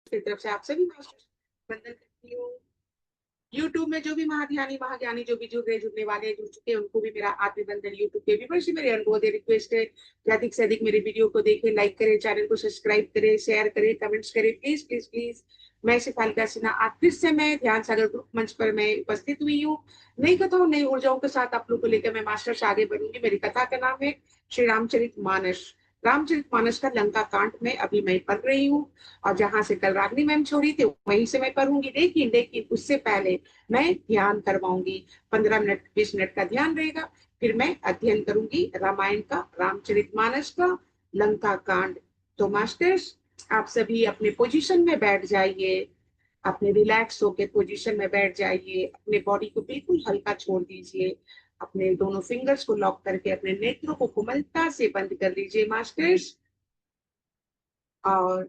की तरफ से आप सभी मास्टर वंदन करती हूँ। यूट्यूब में जो भी महाध्यानी महाज्ञानी जो भी जुड़ने वाले जुड़ चुके हैं उनको भी मेरा आत्मबंधन। यूट्यूब पे भी बड़ी मेरे अनुभव दे रिक्वेस्ट है कि अधिक से अधिक मेरे वीडियो को देखें, लाइक करें, चैनल को सब्सक्राइब करें, शेयर करें, कमेंट्स करें, प्लीज प्लीज प्लीज। मैं शिफालिका सिन्हा आज फिर से मैं ध्यान सागर ग्रुप मंच पर मैं उपस्थित हुई हूँ। नई कथाओं नई ऊर्जाओं के साथ आप लोग को लेकर मैं मास्टर से आगे बढ़ूंगी। मेरी कथा का नाम है श्री रामचरित मानस। रामचरित मानस का लंका कांड में अभी मैं पढ़ रही हूँ और जहां से कल रागनी मैम छोड़ी थी वहीं से मैं पढ़ूंगी। लेकिन लेकिन उससे पहले मैं ध्यान करवाऊंगी। 15 मिनट 20 मिनट का ध्यान रहेगा। फिर मैं अध्ययन करूंगी रामायण का, रामचरितमानस का, लंका कांड। तो मास्टर्स आप सभी अपने पोजीशन में बैठ जाइए, अपने रिलैक्स होके पोजीशन में बैठ जाइए, अपने बॉडी को बिल्कुल हल्का छोड़ दीजिए, अपने दोनों फिंगर्स को लॉक करके अपने नेत्रों को कोमलता से बंद कर लीजिए मास्टर्स। और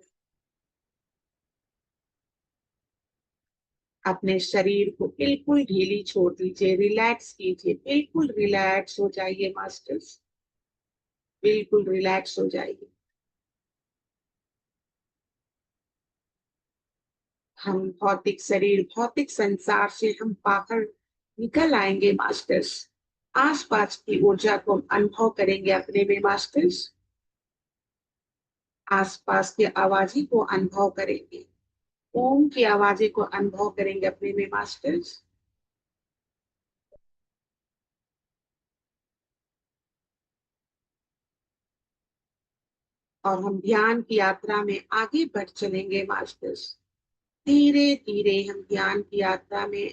अपने शरीर को बिल्कुल ढीली छोड़ दीजिए, रिलैक्स कीजिए, बिल्कुल रिलैक्स हो जाइए मास्टर्स, बिल्कुल रिलैक्स हो जाइए। हम भौतिक शरीर भौतिक संसार से हम बाहर निकल आएंगे मास्टर्स। आसपास की ऊर्जा को हम अनुभव करेंगे अपने में मास्टर्स। आसपास की आवाजें को अनुभव करेंगे, ओम की आवाजें को अनुभव करेंगे अपने में मास्टर्स। और हम ध्यान की यात्रा में आगे बढ़ चलेंगे मास्टर्स। धीरे धीरे हम ध्यान की यात्रा में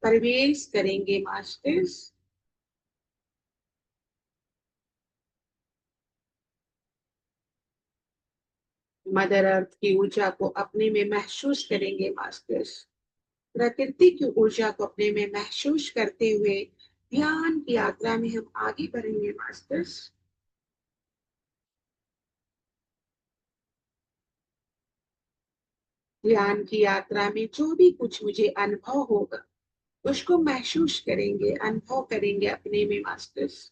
प्रवेश करेंगे मास्टर्स। मदर अर्थ की ऊर्जा को अपने में महसूस करेंगे मास्टर्स। प्रकृति की ऊर्जा को अपने में महसूस करते हुए ध्यान की यात्रा में हम आगे बढ़ेंगे मास्टर्स। ध्यान की यात्रा में जो भी कुछ मुझे अनुभव होगा उसको महसूस करेंगे, अनुभव करेंगे अपने में मास्टर्स।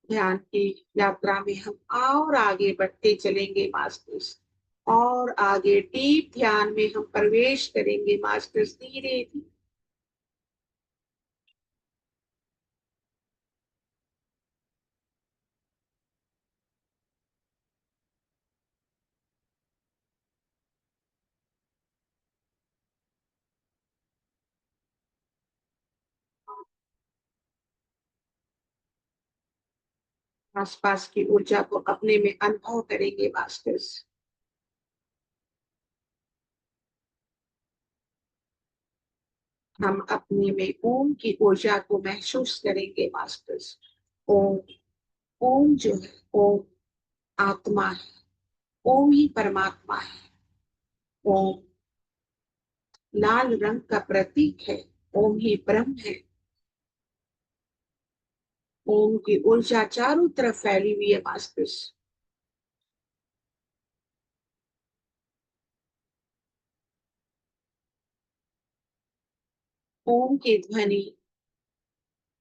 ध्यान की यात्रा में हम और आगे बढ़ते चलेंगे मास्टर्स। और आगे डीप ध्यान में हम प्रवेश करेंगे मास्टर्स धीरे धीरे। आसपास की ऊर्जा को अपने में अनुभव करेंगे मास्टर्स। हम अपने में ओम की ऊर्जा को महसूस करेंगे मास्टर्स। ओम, ओम जो है ओम आत्मा है, ओम ही परमात्मा है। ओम लाल रंग का प्रतीक है, ओम ही ब्रह्म है। ओम की ऊर्जा चारों तरफ फैली हुई है मास्टर्स। ओम की ध्वनि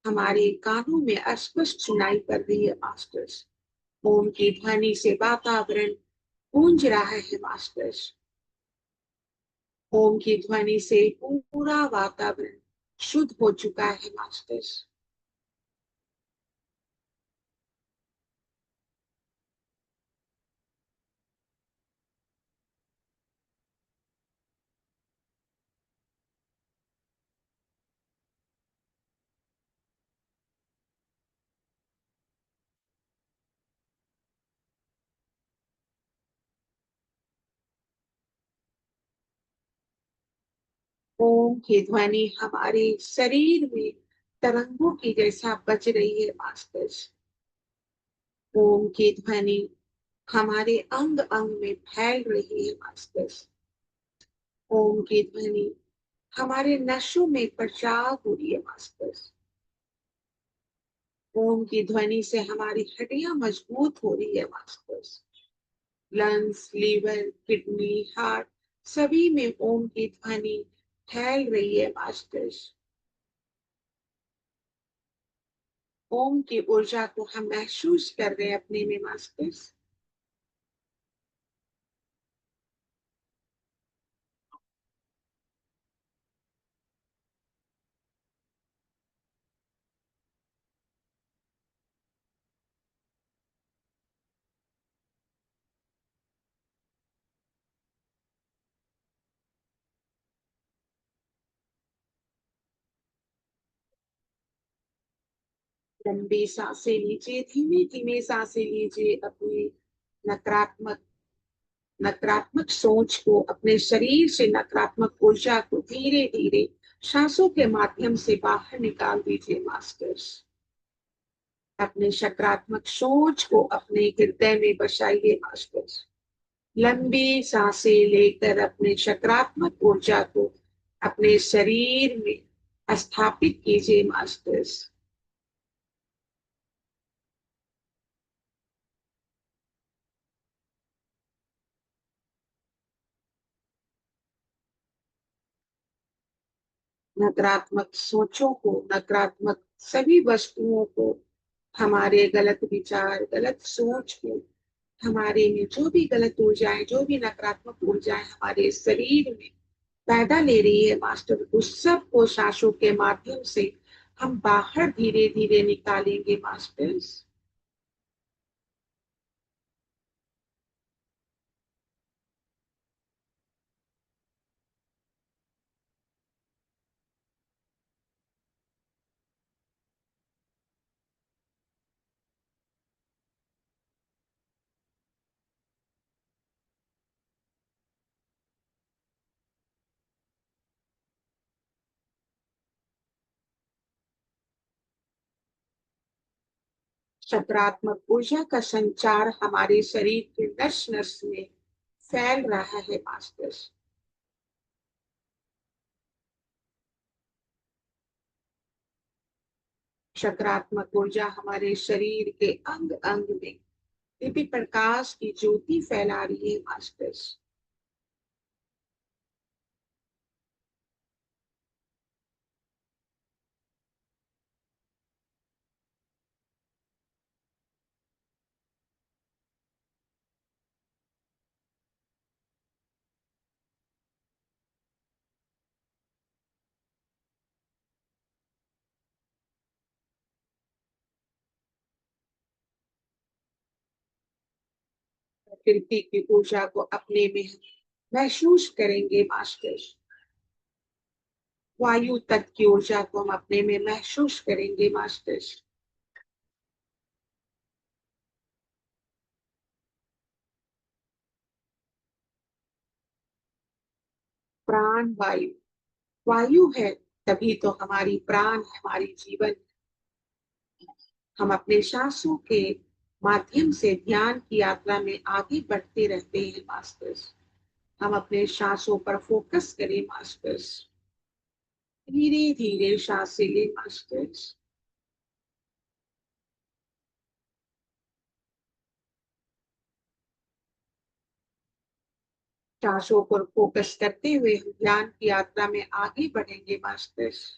हमारे कानों में स्पष्ट सुनाई पड़ रही है मास्टर्स। ओम की ध्वनि से वातावरण गूंज रहा है मास्टर्स। ओम की ध्वनि से पूरा वातावरण शुद्ध हो चुका है मास्टर्स। ओम की ध्वनि हमारे शरीर में तरंगों की जैसा बज रही है मास्टर्स। ओम की ध्वनि हमारे अंग अंग में फैल रही है मास्टर्स। ओम की ध्वनि हमारे नसों में प्रचार हो रही है मास्टर्स। ओम की ध्वनि से हमारी हड्डियां मजबूत हो रही है masters. Lungs, liver, kidney, heart सभी में ओम की ध्वनि फैल रही है मास्टर्स। ओम की ऊर्जा को हम महसूस कर रहे हैं अपने में मास्टर्स। लंबी सांसें लीजिए, धीमे धीमे सांसें लीजिए। अपनी नकारात्मक नकारात्मक सोच को, अपने शरीर से नकारात्मक ऊर्जा को धीरे धीरे सांसों के माध्यम से बाहर निकाल दीजिए मास्टर्स। अपने सकारात्मक सोच को अपने हृदय में बसाइए मास्टर्स। लंबी सांसें लेकर अपने सकारात्मक ऊर्जा को अपने शरीर में स्थापित कीजिए मास्टर्स। नकारात्मक सोचों को, नकारात्मक सभी वस्तुओं को, हमारे गलत विचार, गलत सोच को, हमारे में जो भी गलत ऊर्जाएं, जो भी नकारात्मक ऊर्जाएं हमारे शरीर में पैदा ले रही है मास्टर, उस सब को सांसों के माध्यम से हम बाहर धीरे धीरे निकालेंगे मास्टर्स। सकारात्मक ऊर्जा का संचार हमारे शरीर के नस नस में फैल रहा है मास्टर्स। सकारात्मक ऊर्जा हमारे शरीर के अंग अंग में दिव्य प्रकाश की ज्योति फैला रही है मास्टर्स। प्रकृति की ऊर्जा को अपने में महसूस करेंगे मास्टर्स। वायु तत्व की ऊर्जा को हम अपने में महसूस करेंगे मास्टर्स। प्राण वायु, वायु है तभी तो हमारी प्राण है, हमारी जीवन। हम अपने सांसों के माध्यम से ध्यान की यात्रा में आगे बढ़ते रहते हैं मास्टर्स। हम अपने सांसों पर फोकस करें मास्टर्स। धीरे धीरे सांसें लें मास्टर्स। सांसों पर फोकस करते हुए हम ध्यान की यात्रा में आगे बढ़ेंगे मास्टर्स।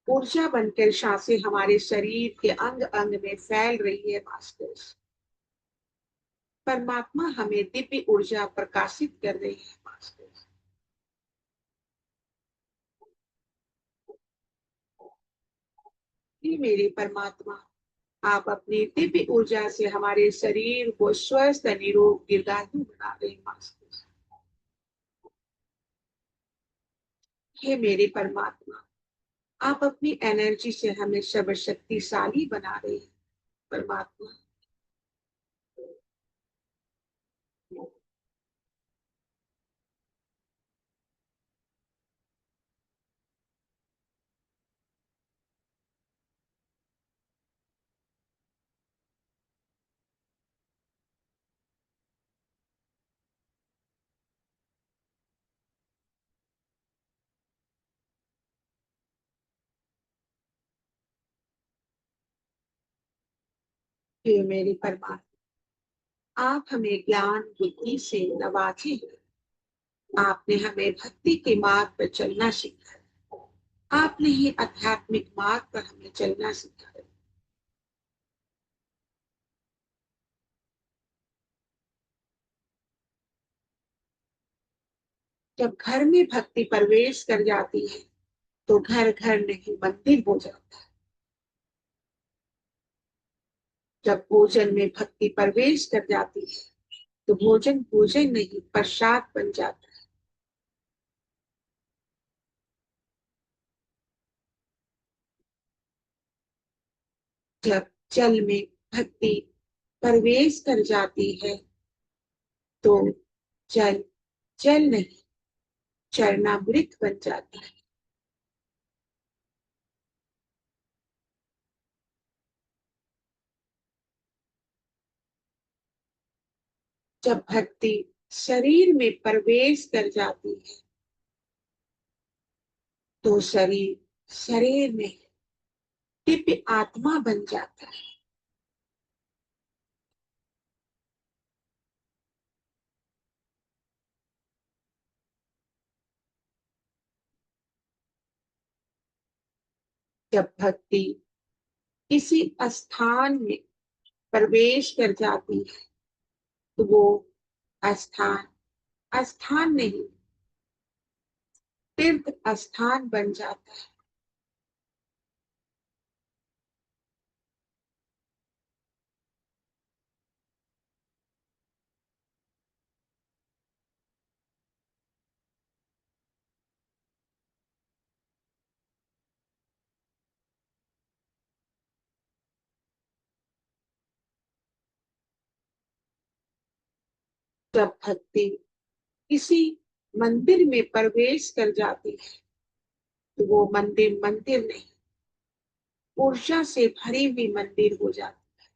ऊर्जा बनकर सांसें हमारे शरीर के अंग अंग में फैल रही है मास्टर्स। परमात्मा हमें दिव्य ऊर्जा प्रकाशित कर रही है मास्टर्स। ये मेरे परमात्मा, आप अपनी दिव्य ऊर्जा से हमारे शरीर को स्वस्थ निरोग दीर्घायु बना रहे हैं मास्टर्स। हे मेरे परमात्मा, आप अपनी एनर्जी से हमें सर्वशक्तिशाली बना रहे हैं परमात्मा। हे मेरे परमात्मा, आप हमें ज्ञान बुद्धि से नवाजे हैं। आपने हमें भक्ति के मार्ग पर चलना सिखाया, आपने ही आध्यात्मिक मार्ग पर हमें चलना सिखाया। जब घर में भक्ति प्रवेश कर जाती है तो घर घर नहीं मंदिर हो जाता है। जब भोजन में भक्ति प्रवेश कर जाती है तो भोजन भोजन नहीं प्रसाद बन जाता है। जब जल में भक्ति प्रवेश कर जाती है तो जल जल नहीं चरणामृत बन जाता है। जब भक्ति शरीर में प्रवेश कर जाती है तो शरीर शरीर में दिव्य आत्मा बन जाता है। जब भक्ति किसी स्थान में प्रवेश कर जाती है तो वो स्थान स्थान नहीं तीर्थ स्थान बन जाता है। जब भक्ति किसी मंदिर में प्रवेश कर जाती है तो वो मंदिर मंदिर नहीं ऊर्जा से भरी हुई मंदिर हो जाती है।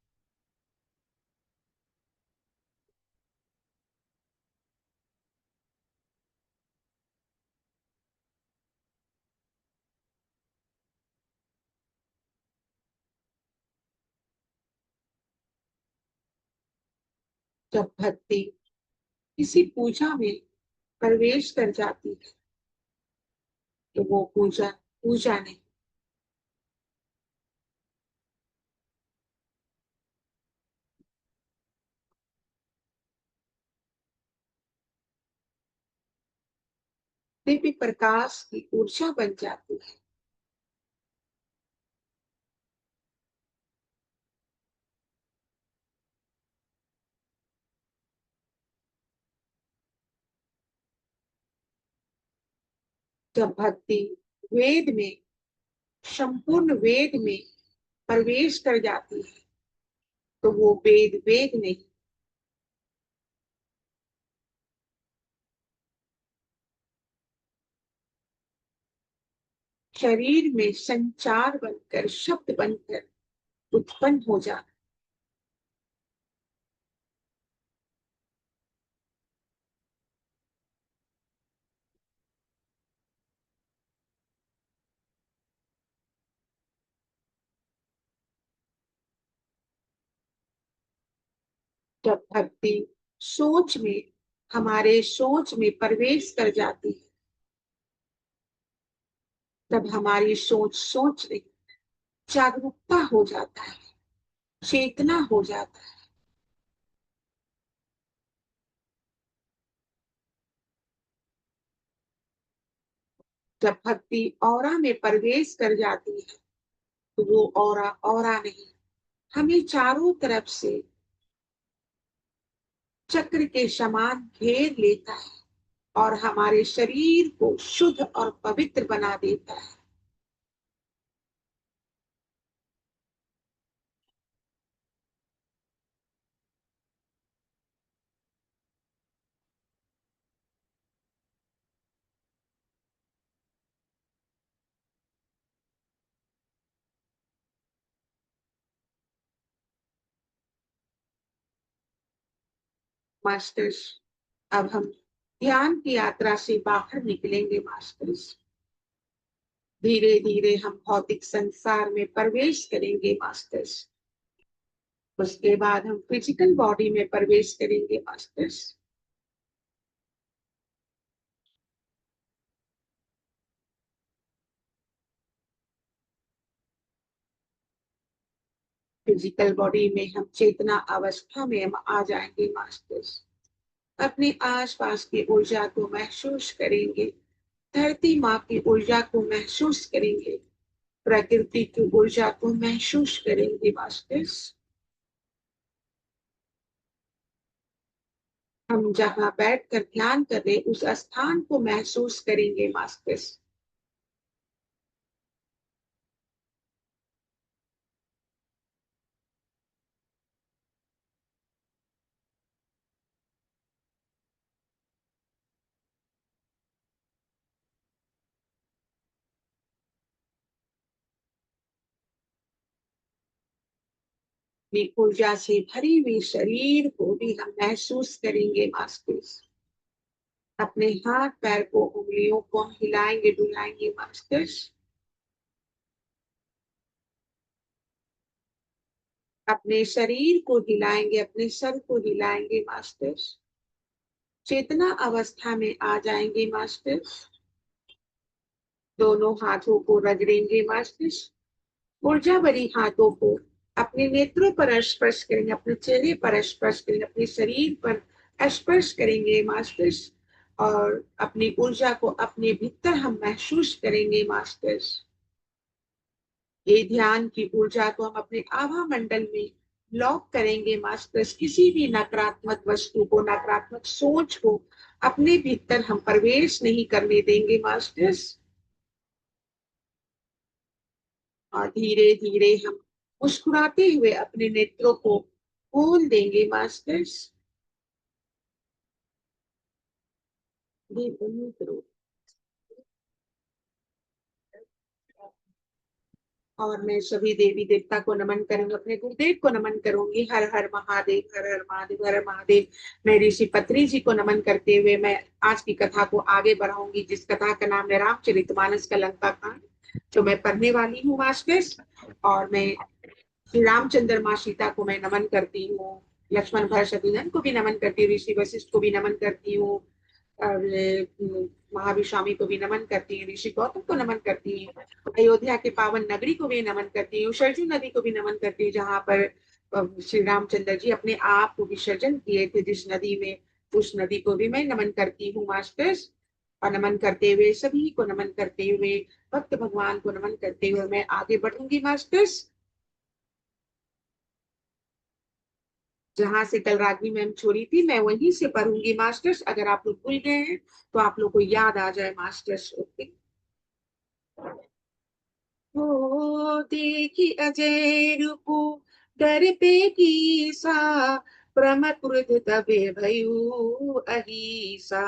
जब भक्ति किसी पूजा में प्रवेश कर जाती है तो वो पूजा पूजा नहीं दिव्य प्रकाश की ऊर्जा बन जाती है। जब भक्ति वेद में संपूर्ण वेद में प्रवेश कर जाती है तो वो वेद वेद नहीं शरीर में संचार बनकर शब्द बनकर उत्पन्न हो जाता। जब भक्ति सोच में हमारे सोच में प्रवेश कर जाती है तब हमारी सोच सोच नहीं जागरूकता हो जाता है चेतना हो जाता है। जब भक्ति औरा में प्रवेश कर जाती है तो वो औरा औरा नहीं हमें चारों तरफ से चक्र के समान घेर लेता है और हमारे शरीर को शुद्ध और पवित्र बना देता है। मास्टर्स अब हम ध्यान की यात्रा से बाहर निकलेंगे मास्टर्स। धीरे धीरे हम भौतिक संसार में प्रवेश करेंगे मास्टर्स। उसके बाद हम फिजिकल बॉडी में प्रवेश करेंगे मास्टर्स। फिजिकल बॉडी में हम चेतना अवस्था में हम आ जाएंगे मास्टर्स। अपने आसपास की ऊर्जा को महसूस करेंगे, धरती माँ की ऊर्जा को महसूस करेंगे, प्रकृति की ऊर्जा को महसूस करेंगे मास्टर्स। हम जहाँ बैठकर ध्यान कर रहे उस स्थान को महसूस करेंगे मास्टर्स। अपनी ऊर्जा से भरी हुई शरीर को भी हम महसूस करेंगे मास्टर्स। अपने हाथ पैर को उंगलियों को हिलाएंगे डुलाएंगे मास्टर्स। अपने शरीर को हिलाएंगे, अपने सर को हिलाएंगे मास्टर्स। चेतना अवस्था में आ जाएंगे मास्टर्स। दोनों हाथों को रगड़ेंगे मास्टर्स। ऊर्जा भरी हाथों को अपने नेत्रों पर स्पर्श करेंगे, अपने चेहरे पर स्पर्श करेंगे, अपने शरीर पर स्पर्श करेंगे मास्टर्स। और अपनी ऊर्जा को अपने भीतर हम महसूस करेंगे मास्टर्स। ये ध्यान की ऊर्जा को हम अपने आभा मंडल में लॉक करेंगे मास्टर्स। किसी भी नकारात्मक वस्तु को, नकारात्मक सोच को अपने भीतर हम प्रवेश नहीं करने देंगे मास्टर्स। और धीरे धीरे हम मुस्कुराते हुए अपने नेत्रों को खोल देंगे मास्टर्स। और मैं सभी देवी देवता को नमन करूंगी, अपने गुरुदेव को नमन करूंगी। हर हर महादेव, हर हर महादेव, हर हर महादेव। मैं ऋषि पत्री जी को नमन करते हुए मैं आज की कथा को आगे बढ़ाऊंगी, जिस कथा का नाम है रामचरितमानस का लंका कांड, जो मैं पढ़ने वाली हूँ मास्टर्स। और मैं श्री रामचंद्र माँ सीता को मैं नमन करती हूँ, लक्ष्मण भरत शत्रुघ्न को भी नमन करती हूँ, ऋषि वशिष्ठ को भी नमन करती हूँ, और महावीर स्वामी को भी नमन करती हूँ, ऋषि गौतम को नमन करती हूँ, अयोध्या के पावन नगरी को भी नमन करती हूँ, सरजू नदी को भी नमन करती हूँ, जहाँ पर श्री रामचंद्र जी अपने आप को विसर्जन किए थे जिस नदी में, उस नदी को भी मैं नमन करती हूँ मास्टर्स। और नमन करते हुए, सभी को नमन करते हुए, भक्त भगवान को नमन करते हुए मैं आगे बढ़ूंगी मास्टर्स। जहां से कल रागनी मैम छोड़ी थी मैं वहीं से पढ़ूंगी मास्टर्स। अगर आप लोग भूल गए हैं तो आप लोग को याद आ जाए मास्टर्स। ओके। हो देखी अजय रूपो डर पे की सा, प्रमक्रुध तबे भयू अहिसा।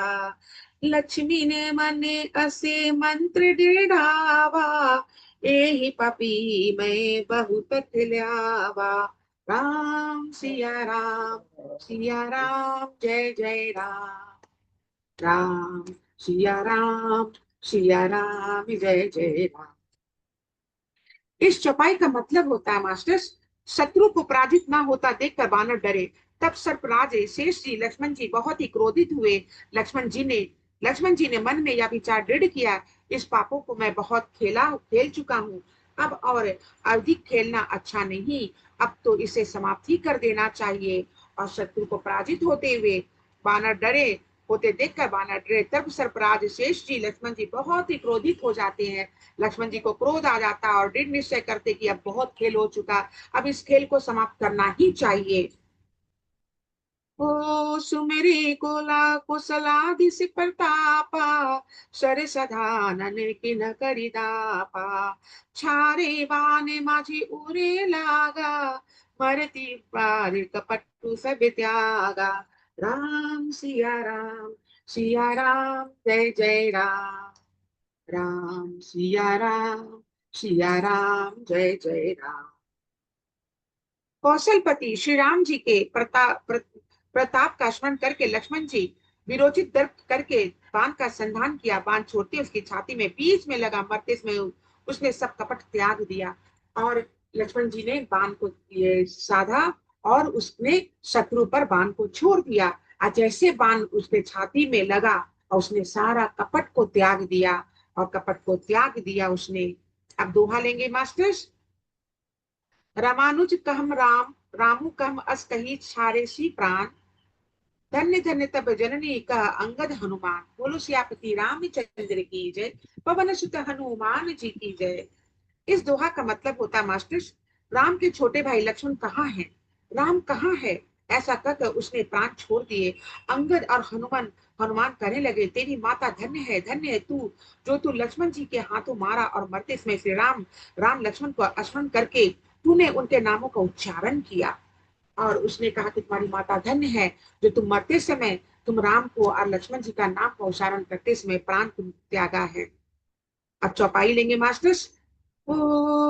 लक्ष्मी ने मने असे मंत्र दृढ़ावा, एहि पपी मैं बहुत खिल्यावा। राम सिया राम जय जय राम। राम राम सिया राम जय जय राम। इस चौपाई का मतलब होता है मास्टर्स, शत्रु को पराजित ना होता देखकर बानर डरे। तब सर्पराज शेष जी लक्ष्मण जी बहुत ही क्रोधित हुए। लक्ष्मण जी ने मन में यह विचार दृढ़ किया, इस पापों को मैं बहुत खेल चुका हूँ, अब और अधिक खेलना अच्छा नहीं। अब तो इसे समाप्त ही कर देना चाहिए। और शत्रु को पराजित होते हुए बानर डरे होते देखकर बानर डरे। तब सर्पराज शेष जी लक्ष्मण जी बहुत ही क्रोधित हो जाते हैं। लक्ष्मण जी को क्रोध आ जाता और दृढ़ निश्चय करते कि अब बहुत खेल हो चुका, अब इस खेल को समाप्त करना ही चाहिए। ओ सुमेरी कोला कुशलाधि प्रतापा, सर सधानन की न करिदापा। छारे बाने माझी उरे लागा, मरती पार कपटु सब त्यागा। सिया राम जय जय राम। राम सिया राम जय जय राम। कौशलपति श्री राम जी के प्रताप का स्मरण करके लक्ष्मण जी विरोचित दर्प करके बाण का संधान किया। बाण छोड़ते उसकी छाती में बीच में लगा, मरते समय उसने सब कपट त्याग दिया। और लक्ष्मण जी ने बाण को ये साधा और उसने शत्रु पर बाण को छोड़ दिया। और जैसे बाण उसके छाती में लगा और उसने सारा कपट को त्याग दिया, और कपट को त्याग दिया उसने। अब दोहा लेंगे मास्टर्स। रामानुज कहम राम, रामू कहम अस कही छारे सी प्राण, धन्य धन्य तब जननी कह अंगद हनुमान। बोलो सियापति रामचंद्र की जय, पवन सुत हनुमान जी की जय। इस दोहा का मतलब होता मास्टर, राम के छोटे भाई लक्ष्मण कहाँ हैं, राम कहाँ है, ऐसा कहकर उसने प्राण छोड़ दिए। अंगद और हनुमान हनुमान कहने लगे, तेरी माता धन्य है तू, जो तू लक्ष्मण जी के हाथों मारा और मरते समय श्री राम राम लक्ष्मण को स्मरण करके तूने उनके नामों का उच्चारण किया। और उसने कहा कि तुम्हारी माता धन्य है, जो तुम मरते समय तुम राम को और लक्ष्मण जी का नाम का उच्चारण करते समय प्राण तुम त्यागा है। अब चौपाई लेंगे मास्टर्स। ओ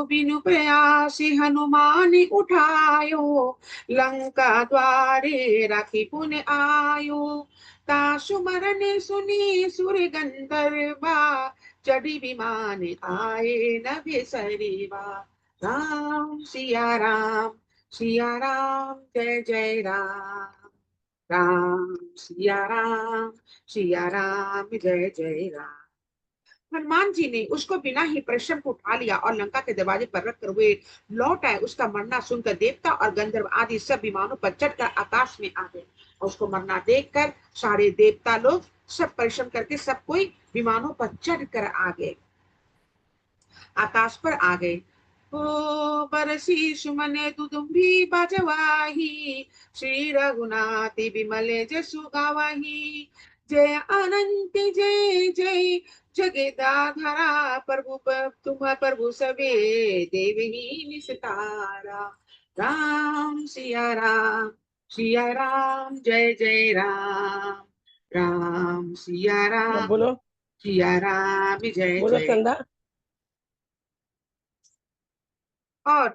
बिनु प्रयासी हनुमान उठायो, लंका द्वारे राखी पुन आयो, तासु मरन सुनी सुर गंधर्वा, चढ़ी विमान आए न बिसरीवा। राम सिया राम जय जय राम, राम सिया राम जय जय राम। हनुमान जी ने उसको बिना ही परिश्रम को उठा लिया और लंका के दरवाजे पर रखकर हुए लौट आए। उसका मरना सुनकर देवता और गंधर्व आदि सब विमानों पर चढ़कर आकाश में आ गए, और उसको मरना देखकर सारे देवता लोग सब परिश्रम करके सब कोई विमानों पर चढ़कर आ गए, आकाश पर आ गए। ओ बरसी सुमन दुदुम्बी बजवाही, श्री रघुनाथ बिमल जसु गावही, जय अनंत जय जय जगदाधरा, प्रभु तुम प्रभु सबे देवही निस्तारा। सिया राम जय जय राम, राम अब बोलो, सिया राम जय बोलो जय। चंदा। और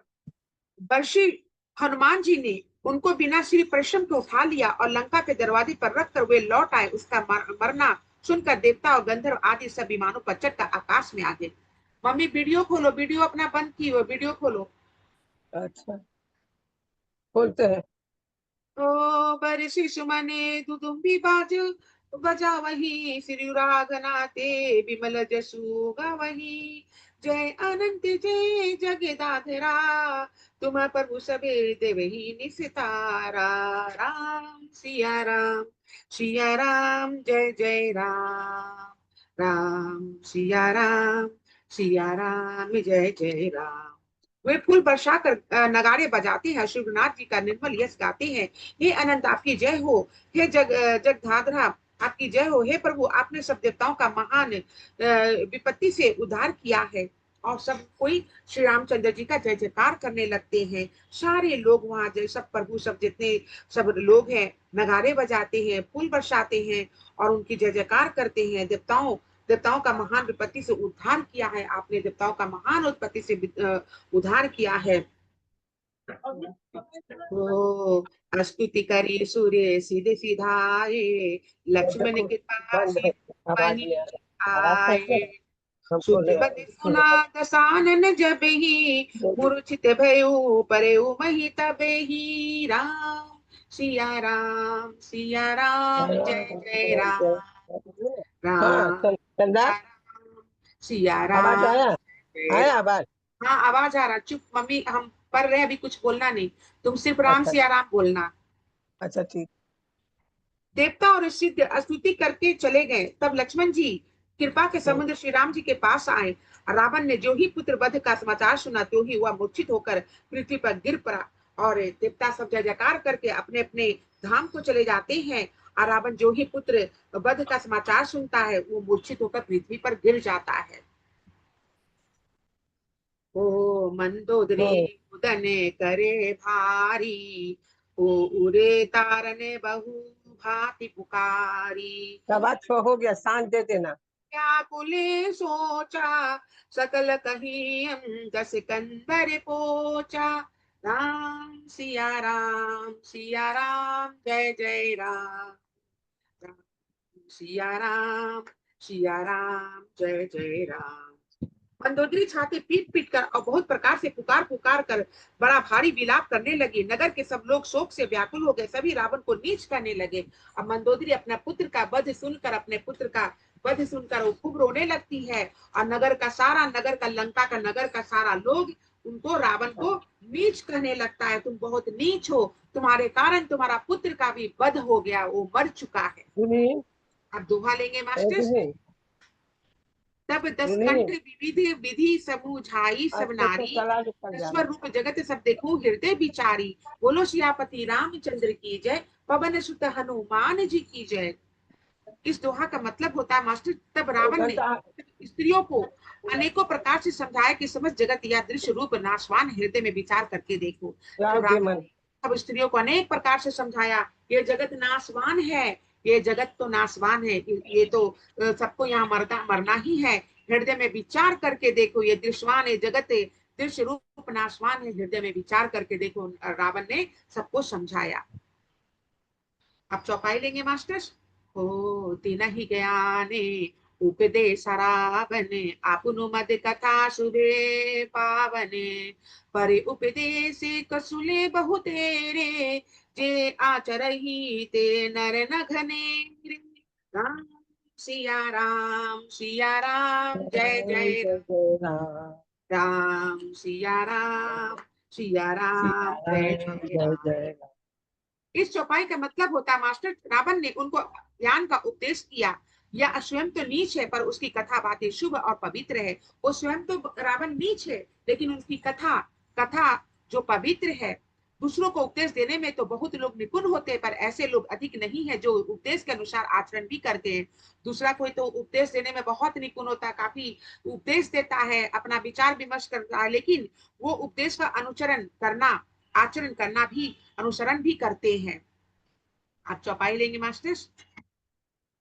वर्षी हनुमान जी ने उनको बिना श्री परिश्रम के उठा लिया और लंका के दरवाजे पर रखकर वे लौट आए। उसका मरना सुनकर देवता और गंधर्व आदि सब विमानों पर चढ़कर आकाश में आ गए। मम्मी वीडियो खोलो, वीडियो अपना बंद की हो, वीडियो खोलो। अच्छा, बोलते हैं। ओ बरसी सुमने दुदुम्बी बाज बजा वही, श्री रागनाते विमल जसु वही, जय अनंत जय जगदाधरा, तुम प्रभु सबे देवही निस्तारा। सिया राम जय जय राम, राम सिया राम जय जय राम। वे फूल बरसा कर नगाड़े बजाते हैं, शिवनाथ जी का निर्मल यश गाते हैं। हे अनंत आपकी जय हो, हे जगधाधरा आपकी जय हो। हे प्रभु आपने सब देवताओं का महान विपत्ति से उद्धार किया है। और सब कोई श्री रामचंद्र जी का जय जयकार करने लगते हैं। सारे लोग वहां जय सब प्रभु सब जितने सब लोग हैं नगाड़े बजाते हैं, फूल बरसाते हैं और उनकी जय जयकार करते हैं। देवताओं का महान विपत्ति से उद्धार किया है आपने, देवताओं का महान उत्पत्ति से उद्धार किया है। ओ स्तुति करी सूर्य सीधे सिधाए, लक्ष्मण देखो, के पास बंद है, आवाज वही नहीं आ रही, आवाज कैसे आए। हम सुत बोले। बद सुना दसानन जब ही, मूर्छित भयो परयो मही तबे ही। सिया राम जय जय राम, हाँ राम चंदा, सिया आवाज राम आया, जय आया राम। आवाज। हाँ आवाज आ रहा, चुप मम्मी हम पढ़ रहे हैं, अभी कुछ बोलना नहीं, तुम सिर्फ राम अच्छा, सिया राम बोलना। अच्छा ठीक। देवता और सिद्ध स्तुति करके चले गए। तब लक्ष्मण जी कृपा के समुद्र श्री राम जी के पास आए। रावण ने जो ही पुत्र वध का समाचार सुना तो ही वह मूर्छित होकर पृथ्वी पर गिर पड़ा। और देवता सब जय जयकार करके अपने अपने धाम को चले जाते हैं। और रावण जो ही पुत्र वध का समाचार सुनता है वो मूर्छित होकर पृथ्वी पर गिर जाता है। ओ मंदोदरी हम्म, उदने करे भारी, ओ उरे तारने बहु भांति पुकारी। आवाज छो हो गया, शांत दे देना। व्याकुले सोचा सकल कही दस कंदर पोचा। सिया राम जय जय राम, राम सिया राम जय जय राम। मंदोदरी छाती पीट पीट कर और बहुत प्रकार से पुकार पुकार कर बड़ा भारी विलाप करने लगी। नगर के सब लोग शोक से व्याकुल हो गए, सभी रावण को नीच करने लगे। अब मंदोदरी अपने पुत्र का वध सुनकर वो खूब रोने लगती है। और नगर का लंका का नगर का सारा लोग उनको रावण को नीच कहने लगता है, तुम बहुत नीच हो, तुम्हारे कारण तुम्हारा पुत्र का भी वध हो गया, वो मर चुका है। सुनिए, अब दोहा लेंगे मास्टर। सुनिए, तब दस सुनिए। कंठ विविध विधि समूझाई सब अच्छा अच्छा, नारी, चला के थक जा नश्वर रहा रूप जगत सब देखो हृदय विचारी। बोलो सियापति रामचंद्र की जय, पवन सुत हनुमान जी की जय। इस दोहा का मतलब होता है मास्टर, तब है। एक रावण ने घंटा। स्त्रियों को अनेकों प्रकार से समझाया कि समस्त जगत या दृश्य रूप नाशवान, हृदय में विचार करके देखो। जब रात के रावण मन। ने अब स्त्रियों को अनेक प्रकार से समझाया, ये जगत नाशवान है, ये जगत तो नाशवान है, ये तो सबको यहाँ मरना ही है। हृदय में विचार करके देखो, ये दृश्यवान है जगत है, दृश्य रूप नाशवान है, हृदय में विचार करके देखो, रावण ने सबको समझाया। अब चौपाई लेंगे मास्टर्स। हो तिनहि ज्ञाने उपदेश रावने, आपुनु मद कथा सुबे पावने। परे उपदेश कसुले बहु तेरे, जे आचरहि ते नर न घनेरे। राम सिया राम जय राम जय जय राम। जय राम। राम सिया सीता राम जय राम जय जय राम। जय राम। इस चौपाई का मतलब होता है मास्टर, रावण ने उनको ज्ञान का उपदेश किया, या स्वयं तो नीच है पर उसकी कथा बातें शुभ और पवित्र है। वो स्वयं तो रावण नीच है, लेकिन उनकी कथा कथा जो पवित्र है। दूसरों को उपदेश देने में तो बहुत लोग निपुण होते हैं, पर ऐसे लोग अधिक नहीं है जो उपदेश के अनुसार आचरण भी करते हैं। दूसरा कोई तो उपदेश देने में बहुत निपुण होता है, काफी उपदेश देता है, अपना विचार विमर्श करता है, लेकिन वो उपदेश का अनुचरण करना, आचरण करना भी, अनुसरण भी करते हैं। आप चौपाई लेंगे मास्टर्स।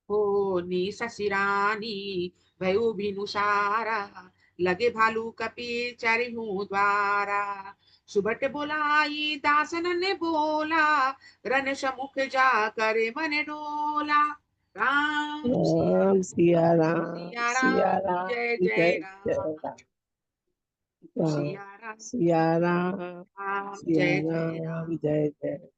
हो नी ससिरानी भयो बिनुसारा, लगे भालू कपि चरिहूं द्वारा। सुबट बोलाई दासन ने बोला, रन समुख जा करे मन डोला। राम सिया सिया राम जय राम जय जय जय राम। राम। राम सिया सिया राम राम सिया जय जय राम राम। जय जय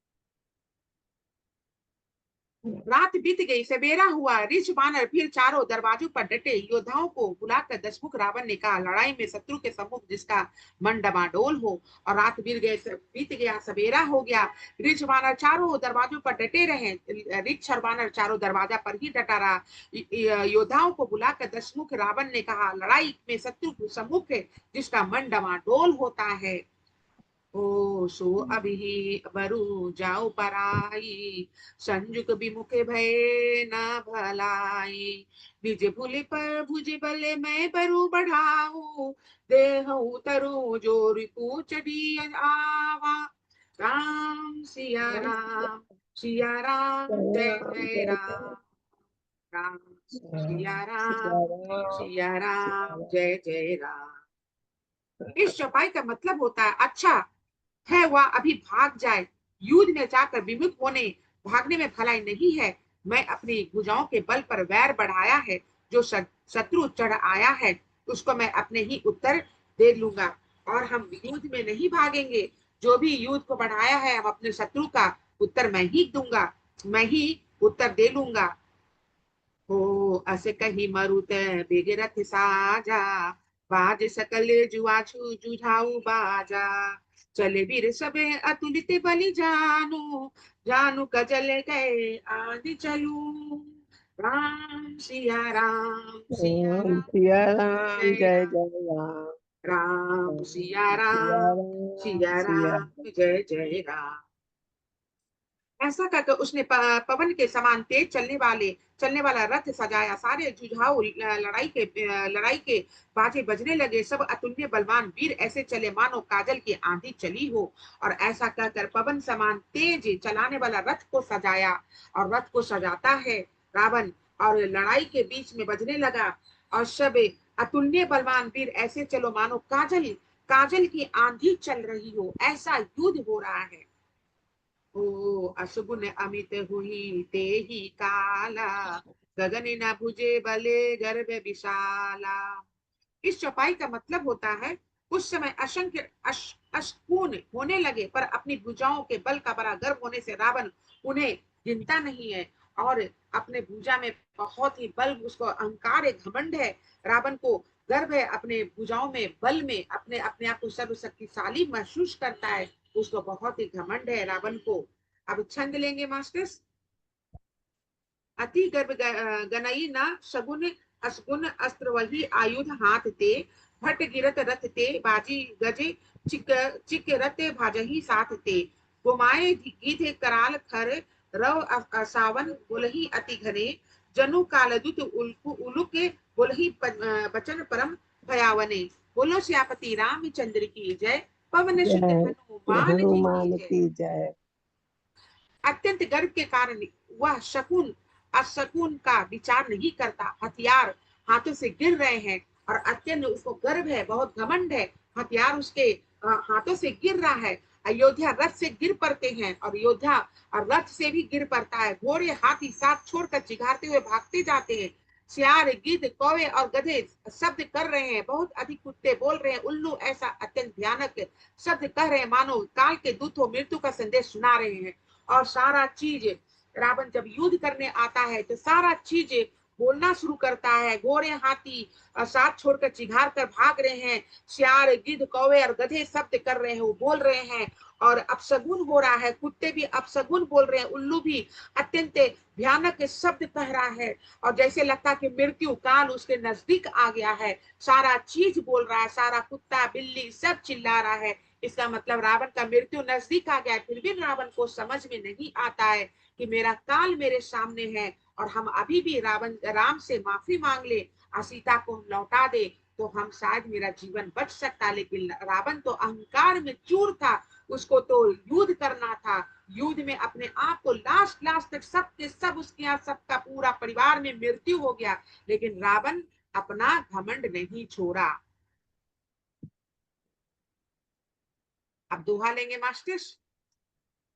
रात बीत गई, सवेरा हुआ, ऋष बानर फिर चारों दरवाजों पर डटे। योद्धाओं को बुलाकर दशमुख रावण ने कहा, लड़ाई में शत्रु के सम्मुख जिसका मन डमाडोल हो। और रात बीत गया, सवेरा हो गया, ऋष बानर चारों दरवाजों पर डटे रहे। ऋष बानर चारों दरवाजा पर ही डटा रहा। योद्धाओं को बुलाकर दशमुख रावण ने कहा, लड़ाई में शत्रु सम्मुख है जिसका मन डमाडोल होता है। ओ सो अभी बरु जाओ पराई, संजुग विमुख भय न भलाई। निज भूले पर भुज बल मैं बरु बढ़ाऊ, देहु तरु जो रिपु चढ़ी आवा। सिया राम जय राम जय जय जय राम। राम सिया राम सिया सिया राम राम। जय जय राम। इस चौपाई का मतलब होता है, अच्छा है वह अभी भाग जाए, युद्ध में जाकर विमुख होने भागने में भलाई नहीं है। मैं अपनी भुजाओं के बल पर वैर बढ़ाया है, जो शत्रु चढ़ आया है उसको मैं अपने ही उत्तर दे लूंगा। और हम युद्ध में नहीं भागेंगे, जो भी युद्ध को बढ़ाया है हम अपने शत्रु का उत्तर मैं ही दूंगा, मैं ही उत्तर दे लूंगा। हो अस कही मरुत बेगरथ साजा, बाज सकल जुझाऊ बाजा। चले वीर सबे अतुलित बलि जानू, जानू कजल गए आदि चलू। राम राम सिया राम जय जय राम। जय राम। राम सिया राम सिया सिया राम जय जय राम। ऐसा कहकर उसने पवन के समान तेज चलने वाला रथ सजाया। सारे जुझाऊ लड़ाई के बाजे बजने लगे। सब अतुल्य बलवान वीर ऐसे चले मानो काजल की आंधी चली हो। और ऐसा कहकर पवन समान तेज चलाने वाला रथ को सजाया, और रथ को सजाता है रावण, और लड़ाई के बीच में बजने लगा। और सब अतुल्य बलवान वीर ऐसे चलो मानो काजल काजल की आंधी चल रही हो, ऐसा युद्ध हो रहा है। ओ अशुभुन अमित हुई ते ही काला, गगन न भुजे बले गर्भ विशाला। इस चौपाई का मतलब होता है, उस समय असंख्य अशकुन होने लगे, पर अपनी भुजाओं के बल का बड़ा गर्व होने से रावण उन्हें गिनता नहीं है। और अपने भुजा में बहुत ही बल, उसको अहंकार है, घमंड है रावण को। गर्व है, अपने भुजाओं में बल में अपने अपने आप को सर्वशक्तिशाली महसूस करता है, उसको बहुत ही घमंड है रावण को। अब छंद लेंगे मास्टर्स। अति गर्भ गनई न सगुन असगुन अस्त्र वही आयुध हाथ ते, भट गिरत रथ ते बाजी गजे, चिक चिक रत भाजही साथ ते, गुमाए गीत कराल खर रव सावन बुलही अति घने, जनु कालदूत उलुक बुलही बचन परम भयावने। बोलो श्यापति रामचंद्र की जय, पवन सुत जय हनुमान जी की हनुमान जय। की जय। अत्यंत गर्व के कारण वह शकुन अशकुन का विचार नहीं करता। हथियार हाथों से गिर रहे हैं और अत्यंत उसको गर्व है, बहुत घमंड है, हथियार उसके हाथों से गिर रहा है। अयोध्या रथ से गिर पड़ते हैं और योद्धा और रथ से भी गिर पड़ता है। घोड़े हाथी साथ छोड़कर चिघारते हुए भागते जाते हैं। सियार गिद्ध कौवे और गधे शब्द कर रहे हैं, बहुत अधिक कुत्ते बोल रहे हैं, उल्लू ऐसा अत्यंत भयानक शब्द कह रहे हैं मानो काल के दूत हो, मृत्यु का संदेश सुना रहे हैं। और सारा चीज रावण जब युद्ध करने आता है तो सारा चीज बोलना शुरू करता है। घोड़े हाथी साथ छोड़कर चिघार कर भाग रहे हैं। सियार गिद्ध कौवे और गधे शब्द कर रहे हैं, वो बोल रहे हैं। और अपशगुन हो रहा है, कुत्ते भी अपशगुन बोल रहे हैं, उल्लू भी अत्यंत भयानक शब्द कह रहा है। और जैसे लगता है कि मृत्यु काल उसके नजदीक आ गया है। सारा चीज बोल रहा है, सारा कुत्ता बिल्ली सब चिल्ला रहा है। इसका मतलब रावण का मृत्यु नजदीक आ गया। फिर भी रावण को समझ में नहीं आता है कि मेरा काल मेरे सामने है और हम अभी भी राम से माफी मांग ले और सीता को हम लौटा दे तो हम शायद मेरा जीवन बच सकता। लेकिन रावण तो अहंकार में चूर था, उसको तो युद्ध करना था। युद्ध में अपने आप को लास्ट लास्ट तक सबके सब उसके यहाँ सबका पूरा परिवार में मृत्यु हो गया, लेकिन रावण अपना घमंड नहीं छोड़ा। अब दोहा लेंगे मास्टर्स।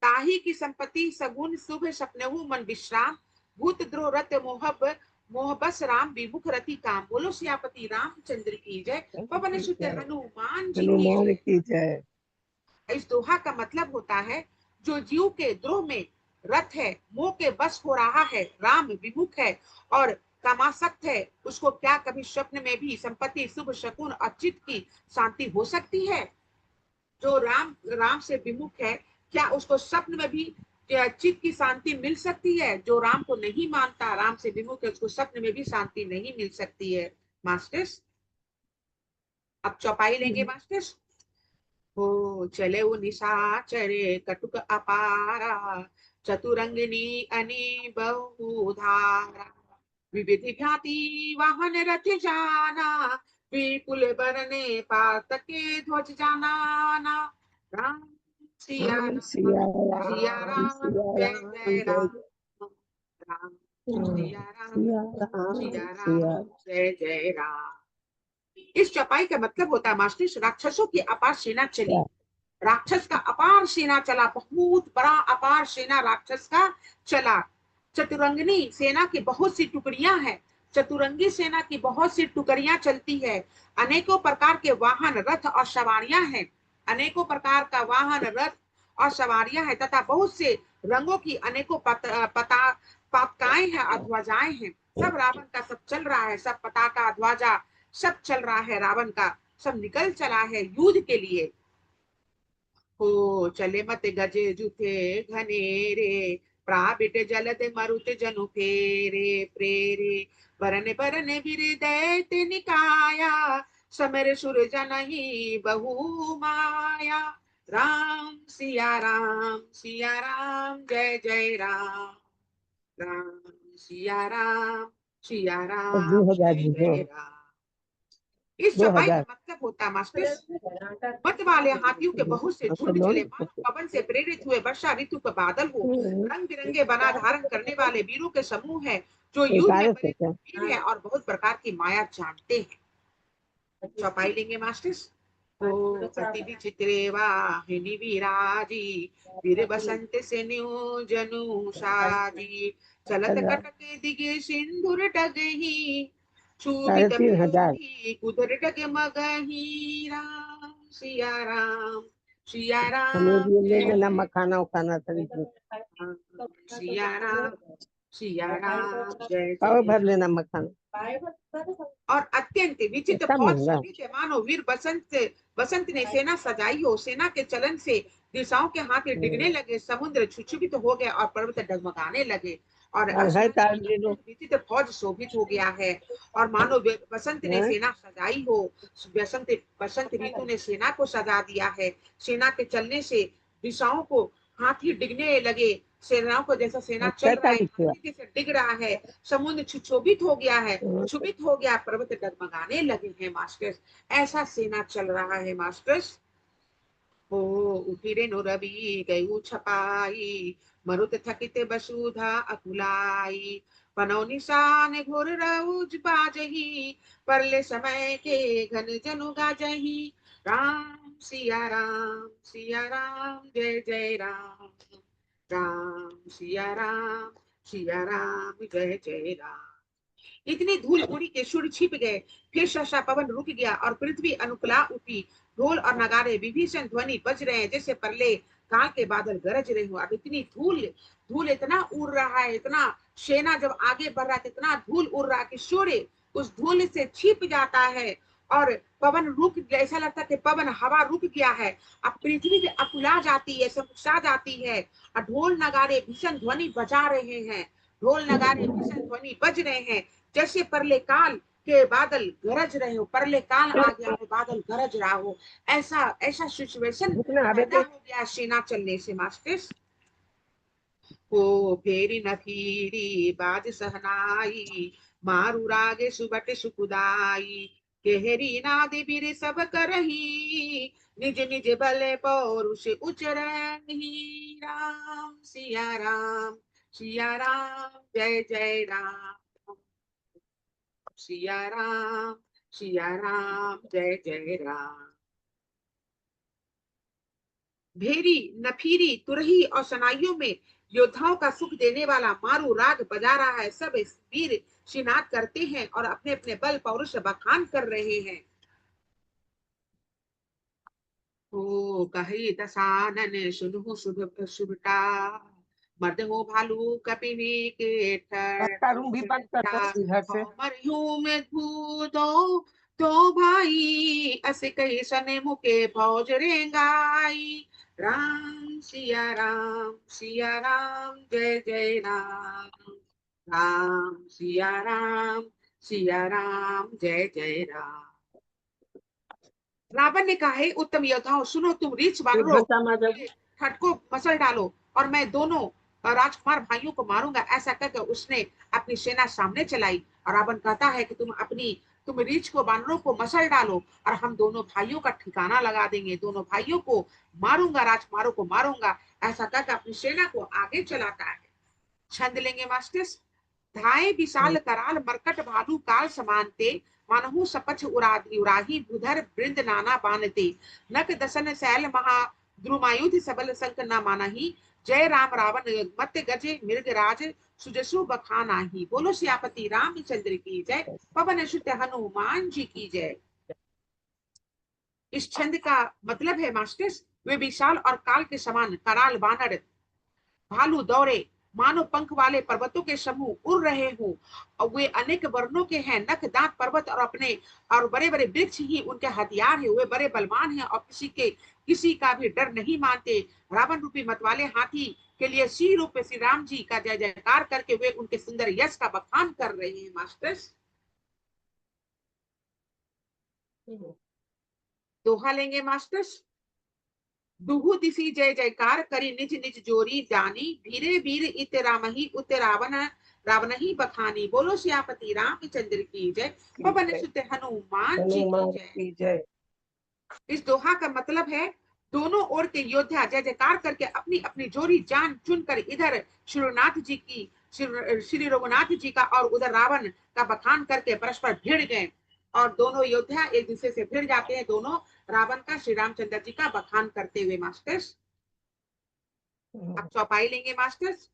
ताही की संपत्ति सगुन शुभ सपनेहु मन विश्राम, भूत द्रोह रत मोहब मोह बस राम विमुख रति काम। बोलो सियापति रामचंद्र की जय, पवन सुत जय हनुमान जी की हनुमान जय। की जय। इस दोहा का मतलब होता है जो जीव के द्रोह में रथ है, मोह के बस हो रहा है, राम विमुख है और कामासक्त है, उसको क्या कभी स्वप्न में भी संपत्ति शुभ शकुन और चित्त की शांति हो सकती है? जो राम से विमुख है, क्या उसको स्वप्न में भी चित्त की शांति मिल सकती है? जो राम को नहीं मानता, राम से विमुख है, उसको स्वप्न में भी शांति नहीं मिल सकती है मास्टर्स। अब चौपाई लेंगे मास्टर्स। हो चले वो निशाचरे कटुक अपारा, चतुरंगिनी अनि बहुधारा, विविधि भ्याति वाहन रथ जाना, विपुल बरने पातके ध्वज जाना। राम सिया राम राम सिया सिया राम राम सिया जय राम जय जय राम। राम जय सिया राम सिया राम सिया सिया। राम जय जय राम। इस चौपाई का मतलब होता है मास्टर, राक्षसों की अपार सेना चली। राक्षस का अपार सेना चला, बहुत बड़ा अपार सेना राक्षस का चला। चतुरंगिनी सेना की बहुत सी टुकड़ियां हैं, चतुरंगी सेना की बहुत सी टुकड़ियां चलती है। अनेकों प्रकार के वाहन रथ और सवारियां हैं, अनेकों प्रकार का वाहन रथ और सवारियां हैं तथा बहुत से रंगों की अनेकों पताकाएं हैं और ध्वजाएं हैं। सब रावण का सब चल रहा है, सब पताका ध्वजा सब चल रहा है रावण का, सब निकल चला है युद्ध के लिए। हो चले मत गजे जुथे घनेरे, प्राबिट जलद मरुत जनु फेरे प्रेरे, बरन बरन वीर दैत्य निकाया, समर सुर जनहि बहु माया। राम सिया राम जय जय राम। राम सिया राम 2000 जय दो जय राम। इस चौपाई का 2000। मतलब होता है मास्टर, मत वाले हाथियों के बहुत से झुंड चले, मानो पवन से प्रेरित हुए वर्षा ऋतु का बादल हो। रंग बिरंगे बना धारण करने वाले वीरों के समूह है, जो युद्ध में 11 बड़े सेकंड। वीर हैं और बहुत प्रकार की माया जानते हैं। चौपाई लेंगे मास्टर्स। ओ अति विचित्रे वाहिनी विराजी, वीर बसंत से न्यू जनु साजी, चलत कटक दिगे सिंधुर डगही, शोभित 3500। पूरी कुदर डगमगही। राम सिया हमें राम भी ले जय लेना जय मखाना उखाना तरी। राम। सिया राम जय पाव जय भर लेना राम। मखाना। और अत्यंत विचित्र इतना फौज महंगा शोभित है, मानो वीर बसंत ने सेना सजाई हो। सेना के चलन से दिशाओं के हाथ डिगने लगे, समुद्र सुशोभित हो गया और पर्वत डगमगाने लगे। और है असमंजस तार ले लो। अत्यंत विचित्र फौज शोभित हो गया है, और मानो बसंत ने हैं? सेना सजाई हो। बसंत बसंत ऋतु ने सेना को सजा दिया है। सेना के चलने से दिशाओं को हाथी डिगने लगे, सेनाओं को जैसा सेना चल रहा है 45 हुआ। हाथी जैसे डिग रहा है। समुद्र सुशोभित हो गया है, क्षुभित हो गया, पर्वत डगमगाने लगे हैं मास्टर्स। ऐसा सेना चल रहा है मास्टर्स। ओ उठिरे नो रवि गयु छपाई, मरुत थकित बसुधा अकुलाई। पनौ निशान घोर रउज बाजही, परले समय के घन जनु गाजही। राम सिया राम जय जय राम। राम सिया राम जय जय राम। इतनी धूल उड़ी के सूर्य छिप गए, फिर सहसा पवन रुक गया और पृथ्वी अनुकूला उठी। ढोल और नगाड़े विभीषण ध्वनि बज रहे हैं, जैसे परले काल के बादल गरज रहे हो। अब इतनी धूल धूल इतना उड़ रहा है, इतना सेना जब आगे बढ़ रहा है, इतना धूल उड़ रहा है कि सूर्य उस धूल से छिप जाता है। और पवन रुक, ऐसा लगता है कि पवन हवा रुक गया है। अब पृथ्वी भी अकुला जाती है, समुसा जाती है। और ढोल नगाड़े भीषण ध्वनि बजा रहे हैं, ढोल नगाड़े भीषण ध्वनि बज रहे हैं, जैसे परले काल के बादल गरज रहे हो, परले काल आ गया है, बादल गरज रहा हो। ऐसा ऐसा सिचुएशन जितना हवे पैदा पे हो गया सेना चलने से मास्टर्स। ओ फेरी न फिरी बाज सहनाई, मारू रागे सुबट सुकुदाई। केहरी नादि बीर सब करही, निज निज बल पौरुष उचरही। सिया राम जय जय राम। सिया राम जय जय राम। भेरी नफीरी तुरही और सनाइयों में योद्धाओं का सुख देने वाला मारू राग बजा रहा है। सब वीर शिनाद करते हैं और अपने अपने बल पौरुष बखान कर रहे हैं। ओ कही दसानन सुनहु शुभ शुभटा, मर्द हो भालू कपिनी के का रूम भी बंद कर ठटा। दो इधर से। मरह्यूं में धू दो भाई, अस कही सने मुके फौज रेंगाई। सिया राम जय जय राम। राम सिया राम जय जय राम। रावण ने कहा है उत्तम योद्धाओं सुनो, तुम रीछ एक वानरों घंटा में जब के खट को मसल डालो और मैं दोनों राजकुमार भाइयों को मारूंगा। ऐसा कहकर उसने अपनी सेना सामने चलाई। और रावण कहता है कि तुम रीछ को वानरों को मसल डालो और हम दोनों भाइयों का ठिकाना लगा देंगे, दोनों भाइयों को मारूंगा, राजकुमारों को मारूंगा। ऐसा कहकर अपनी सेना को आगे चलाता है। छंद लेंगे मास्टर्स। धाये विशाल कराल मरकट भालू काल समानते, मानहु सपथ उराही भूधर बृंद नाना बानते। नक दसन सैल महा द्रुमायुध सबल संक न मानही, जय राम रावण मत गजे मृगराज सुजसु बखानाही। बोलो सियापति रामचंद्र की जय, पवन सुत हनुमान जी की जय। इस छंद का मतलब है मास्टर्स, वे विशाल और काल के समान कराल बानर भालू दौड़े, मानो पंख वाले पर्वतों के समूह उड़ रहे हो। और वे अनेक वर्णों के हैं, नख दांत पर्वत और अपने और बड़े बड़े वृक्ष ही उनके हथियार है। वे बड़े बलवान हैं और किसी का भी डर नहीं मानते। रावण रूपी मतवाले हाथी के लिए सी रूप में श्री राम जी का जय जयकार करके वे उनके सुंदर यश का बखान कर रहे हैं मास्टर्स। दोहा लेंगे मास्टर्स। दुहु दिसी जय जयकार करी निज निज जोरी जानी, धीरे वीर इत रामही उत रावण ही बखानी। बोलो सियापति रामचंद्र की जय, पवन सुत हनुमान जी की हनुमान जय। की जय। इस दोहा का मतलब है दोनों ओर के योद्धा जय जयकार करके अपनी अपनी जोरी जान चुनकर इधर श्री रघुनाथ जी का और उधर रावण का बखान करके परस्पर भिड़ गए। और दोनों योद्धा एक दूसरे से भिड़ जाते हैं, दोनों रावण का श्री रामचंद्र जी का बखान करते हुए मास्टर्स। अब चौपाई लेंगे मास्टर्स।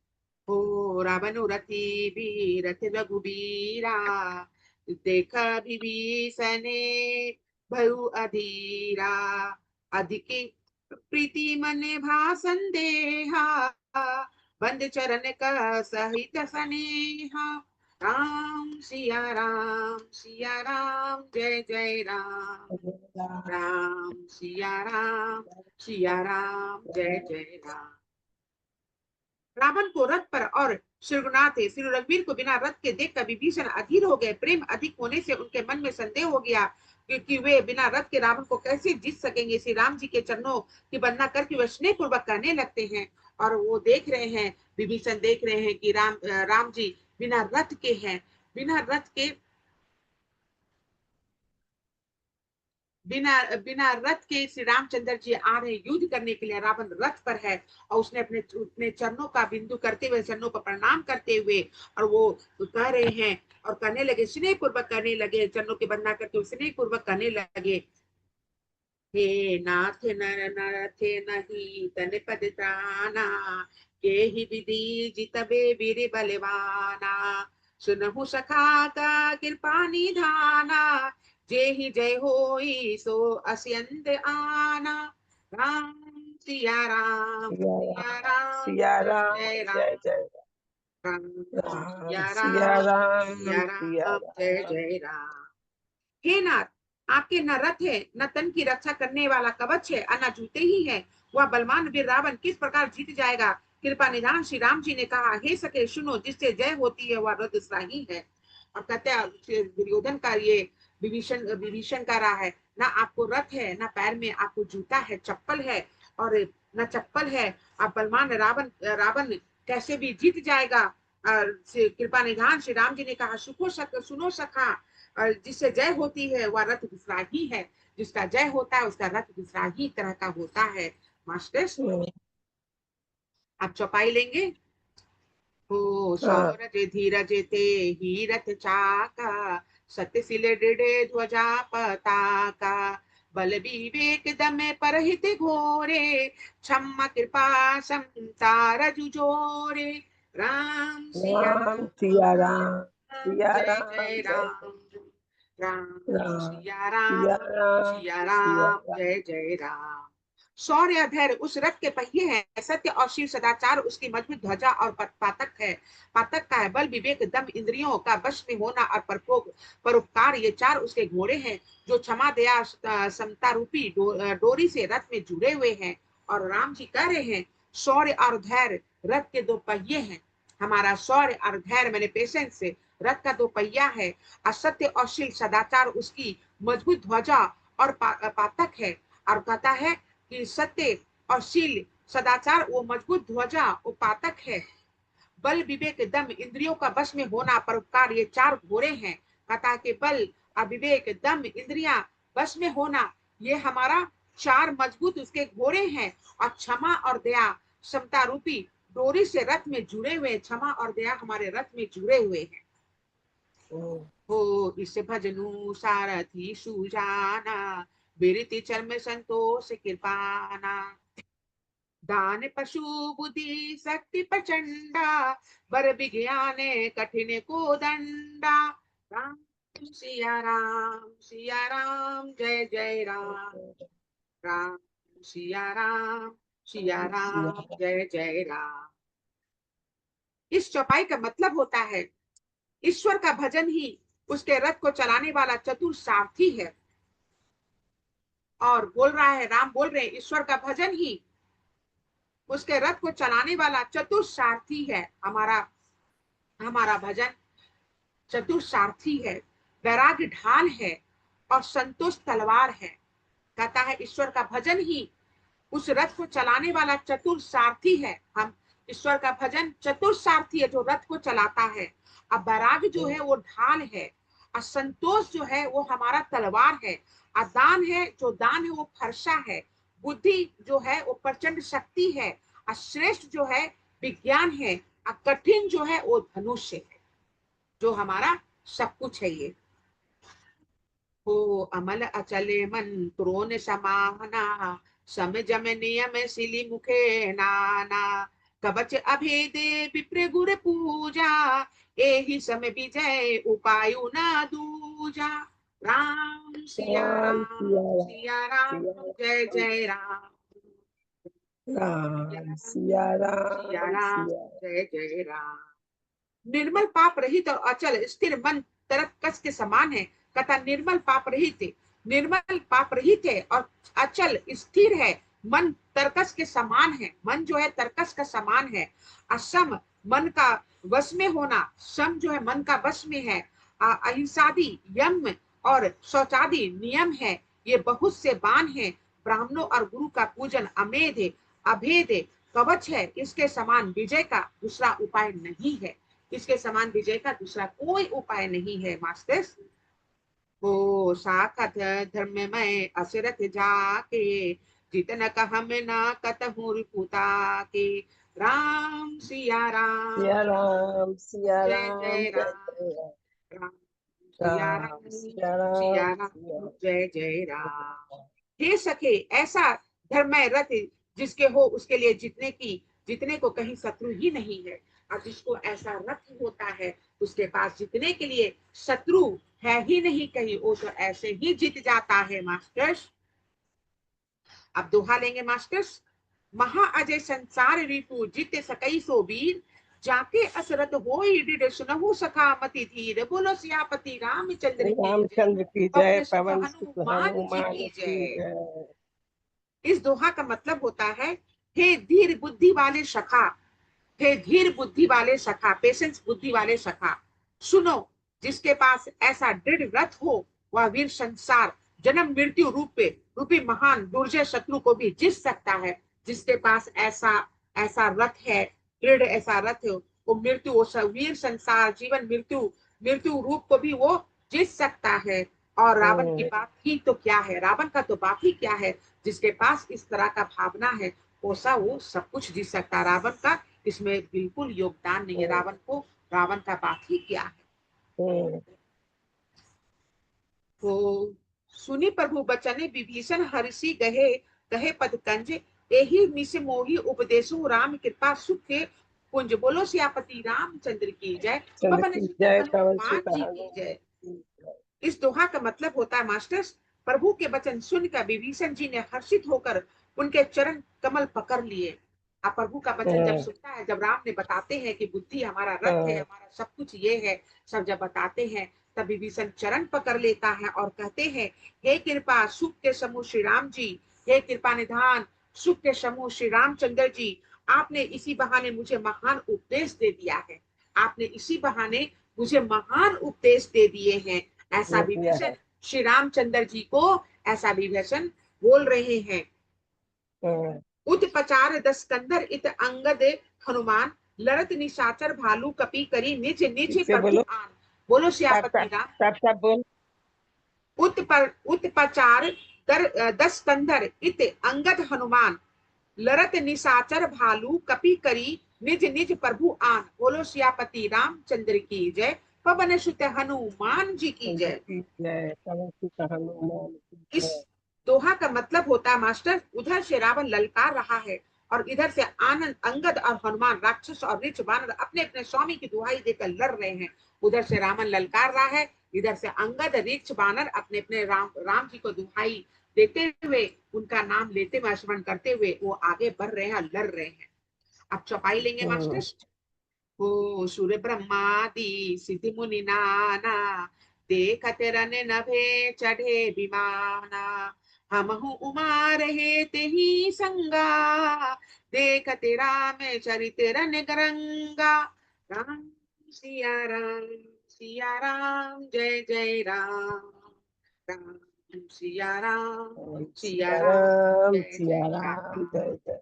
ओ रावण रति बीरथ रघुबीरा, देख विभीषणे भयउ अधीरा। अधिक प्रीति मन भा संदेहा, बंद चरण का सहित स्नेहा। सिया राम जय जय राम, सिया राम जय जय राम। रावण को रथ पर और श्रीनाथ श्री रघुवीर को बिना रथ के देखकर विभीषण अधीर हो गए। प्रेम अधिक होने से उनके मन में संदेह हो गया कि वे बिना रथ के रावण को कैसे जीत सकेंगे। श्री राम जी के चरणों की वंदना करके वे स्नेह पूर्वक कहने लगते हैं, और वो देख रहे हैं, विभीषण देख रहे हैं कि राम जी बिना रथ के हैं, बिना रथ के, बिना बिना रथ के श्री रामचंद्र जी आ रहे युद्ध करने के लिए। रावण रथ पर है और उसने अपने चरणों का बिंदु करते हुए, चरणों को प्रणाम करते हुए, और वो कह रहे हैं और करने लगे, स्नेह पूर्वक करने लगे, चरणों की वंदना करके स्नेह पूर्वक करने लगे। हे नाथ नर नर थे नहीं तन पद त्राना, के ही विधि जितबे वीर बलवाना, सुनहु सखा का कृपा निधाना, जे ही जय होई सो अस्यंत आना। राम सिया राम सिया जय राम जय जय राम, जय राम राम, सिया सिया राम सिया राम जय राम। जय राम। हे नाथ, आपके न रथ है, न तन की रक्षा करने वाला कवच है, और न जूते ही है। वह बलवान वीर रावण किस प्रकार जीत जाएगा। कृपा निधान श्री राम जी ने कहा, हे सके सुनो, जिससे जय होती है वह रथसाही है। और कहते हैं दुर्योधन का ये विभीषण का रहा है, ना आपको रथ है, ना पैर में आपको जूता है, चप्पल है, और न चप्पल है। अब बलवान रावण रावण कैसे भी जीत जाएगा। कृपा निधान श्री राम जी ने कहा, सुनो सखा, और जिससे जय होती है वह रथ दूसरा ही है, जिसका जय होता है उसका रथ दूसरा ही तरह का होता है। मास्टर, आप चौपाई लेंगे। हो हाँ, सौरज धीरज ते ही रथ चाका, सत्यशील दृढ़ ध्वजा पताका, बल विवेक दम परहित घोरे, क्षमा कृपा समता जुझोरे। राम सिया राम सिया राम, राम सिया जय राम जय जय राम, राम राम, सिया सिया राम राम। जय जय राम। शौर्य धैर्य उस रथ के पहिए हैं, सत्य और शिव सदाचार उसकी मजबूत ध्वजा और पातक है। पातक का है बल विवेक दम इंद्रियों का वश में होना और परोपकार, ये चार उसके घोड़े हैं, जो क्षमा दया समता रूपी डोरी से रथ में जुड़े हुए हैं। और राम जी कह रहे हैं, शौर्य और धैर्य रथ के दो पहिए हैं। हमारा शौर्य और धैर्य मैंने पेशेंस से रथ का दो पहिया है, असत्य और शील सदाचार उसकी मजबूत ध्वजा और पातक है। और कहता है कि सत्य और शील सदाचार वो मजबूत ध्वजा वो पातक है। बल विवेक दम इंद्रियों का वश में होना परोपकार, ये चार घोड़े हैं। कहता है कि बल विवेक दम इंद्रिया वश में होना, ये हमारा चार मजबूत उसके घोड़े हैं। और क्षमा और दया समता रूपी डोरी से रथ में जुड़े हुए, क्षमा और दया हमारे रथ में जुड़े हुए हैं। हो इस भजनु सारथी सुजाना, बिरति चर्म संतोष कृपाना, दान पशु बुद्धि शक्ति प्रचंडा, बर विज्ञान कठिन को दंडा। राम सिया राम जय जय राम, राम सिया राम सिया राम जय जय राम। इस चौपाई का मतलब होता है, ईश्वर का भजन ही उसके रथ को चलाने वाला चतुर सारथी है। और बोल रहा है, राम बोल रहे हैं, ईश्वर का भजन ही उसके रथ को चलाने वाला चतुर सारथी है। हमारा हमारा भजन चतुर सारथी है, वैराग्य ढाल है, और संतोष तलवार है। कहता है ईश्वर का भजन ही उस रथ को चलाने वाला चतुर सारथी है। हम ईश्वर का भजन चतुर सारथी है जो रथ को चलाता है। अब वैराग्य जो है वो ढाल है, और संतोष जो है वो हमारा तलवार है, और दान है, जो दान है वो फरसा है, बुद्धि जो है वो प्रचंड शक्ति है, और श्रेष्ठ जो है विज्ञान है, और कठिन जो है वो धनुष्य है, जो हमारा सब कुछ है ये। हो अमल अचले मन क्रोन समाना, सम जम नियम सिली मुखे नाना, कवच अभेदे विप्र गुर पूजा, एहि सम विजय उपायु न दूजा। राम राम सिया राम, सिया राम सिया जय राम, जय राम, राम सिया सिया राम, राम सिया जय जय राम। निर्मल पाप रहित और अचल स्थिर मन तरकस के समान है। कथा निर्मल पाप रहित, निर्मल पाप रहित है और अचल स्थिर है, मन तरकस के समान है। मन जो है तरकस का समान है। असम मन का वश में होना, सम जो है मन का वश में है। अहिंसादि यम और शौचादि नियम है, ये बहुत से बाण है। ब्राह्मणों और गुरु का पूजन अमेध अभेद कवच है, इसके समान विजय का दूसरा उपाय नहीं है। इसके समान विजय का दूसरा कोई उपाय नहीं है मास्टर्स। हो साखत धर्म में असरथ जाके, जितन कहम न कतहु रिपुता के। राम सिया सिया राम, राम, सिया जय राम, जय जय राम, जय राम। राम सिया राम राम, सिया सिया राम, राम, सिया जय जय राम। राम। हे सखे, ऐसा धर्ममय रथ जिसके हो उसके लिए जितने को कहीं शत्रु ही नहीं है। और जिसको ऐसा रथ होता है उसके पास जितने के लिए शत्रु है ही नहीं कहीं, वो तो ऐसे ही जीत जाता है मास्टर्स। अब दोहा लेंगे मास्टर्स। महा अजय संसार रिपु जीत सकई सो वीर, जाके असरत होई डिड सुनहु सखा मति धीर। बोलो सियापति रामचंद्र की जय, रामचंद्र की जय, पवन सुत पवन सुत हनुमान जी हनुमान की की जय। जय। इस दोहा का मतलब होता है, हे धीर बुद्धि वाले सखा, हे धीर बुद्धि वाले सखा, पेशेंस बुद्धि वाले सखा, सुनो, जिसके पास ऐसा दृढ़ रथ हो, वह वीर संसार जन्म मृत्यु रूपी महान दुर्जय शत्रु को भी जीत सकता है। जिसके पास ऐसा ऐसा रथ है, दृढ़ ऐसा रथ हो, वो मृत्यु, वो वीर संसार जीवन मृत्यु मृत्यु रूप को भी वो जीत सकता है। और रावण की हम्म, बात ही तो क्या है, रावण का तो बात ही क्या है। जिसके पास इस तरह का भावना है, कोसा वो सब कुछ जीत सकता है। रावण का इसमें बिल्कुल योगदान नहीं है। हम्म, रावण का बात ही क्या है। हम्म। तो सुनी प्रभु बचन विभीषण हर्षि गहे, कहे पद कंज, एहि मिस मोहि उपदेशु राम कृपा सुख के कुंज। बोलो सियापति रामचंद्र की जय, चंद्र पवन की सुत जय, पवन हनुमान सुत जी की हनुमान जय। की जय। इस दोहा का मतलब होता है मास्टर्स, प्रभु के वचन सुनकर विभीषण जी ने हर्षित होकर उनके चरण कमल पकड़ लिए। अब प्रभु का वचन जब हम्म, सुनता है, जब राम ने बताते हैं कि बुद्धि हमारा रथ है, हाँ, हमारा सब कुछ ये है, सब जब बताते हैं, तब विभीषण चरण पकड़ लेता है और कहते हैं, हे कृपा सुख के समूह श्री राम जी, हे कृपा निधान सुख के समूह श्री रामचंद्र जी, आपने इसी बहाने मुझे महान उपदेश दे दिया है। आपने इसी बहाने मुझे महान उपदेश दे दिए हैं। ऐसा ये दिया विभीषण है। श्री रामचंद्र जी को, ऐसा विभीषण बोल रहे हैं। हम्म, उत पचार दस कंदर इत अंगद हनुमान, लड़त निशाचर भालू कपी करी निज निज इससे प्रभु बोलो। आन। बोलो साथ सियापति साथ, राम। साथ बोल। उत पचार दस कंदर इत अंगद हनुमान, लड़त निशाचर भालू कपी करी निज निज प्रभु आन। बोलो सियापति रामचंद्र की जय, पवन सुत हनुमान जी की चंद्र जय। की जय, पवन सुत हनुमान की इस जय। दोहा का मतलब होता है मास्टर, उधर से रावण ललकार रहा है और इधर से आनंद अंगद और हनुमान राक्षस और ऋच बानर अपने अपने स्वामी की दुहाई देकर लड़ रहे हैं। उधर से रावण ललकार रहा है, इधर से अंगद ऋच बानर अपने अपने राम जी को दुहाई देते हुए, उनका नाम लेते हुए स्मरण करते हुए वो आगे बढ़ रहे हैं, लड़ रहे हैं। अब चौपाई लेंगे हम्म, मास्टर। हो सुर ब्रह्मादि सिद्धि मुनि नाना, देखत रन नभे चढ़े विमाना। हमहु उमा रहे तेहि संगा, देखत राम चरित रन गरंगा। राम सिया राम जय जय राम, राम सिया सिया राम राम, जय जय सिया राम, राम। जय जय।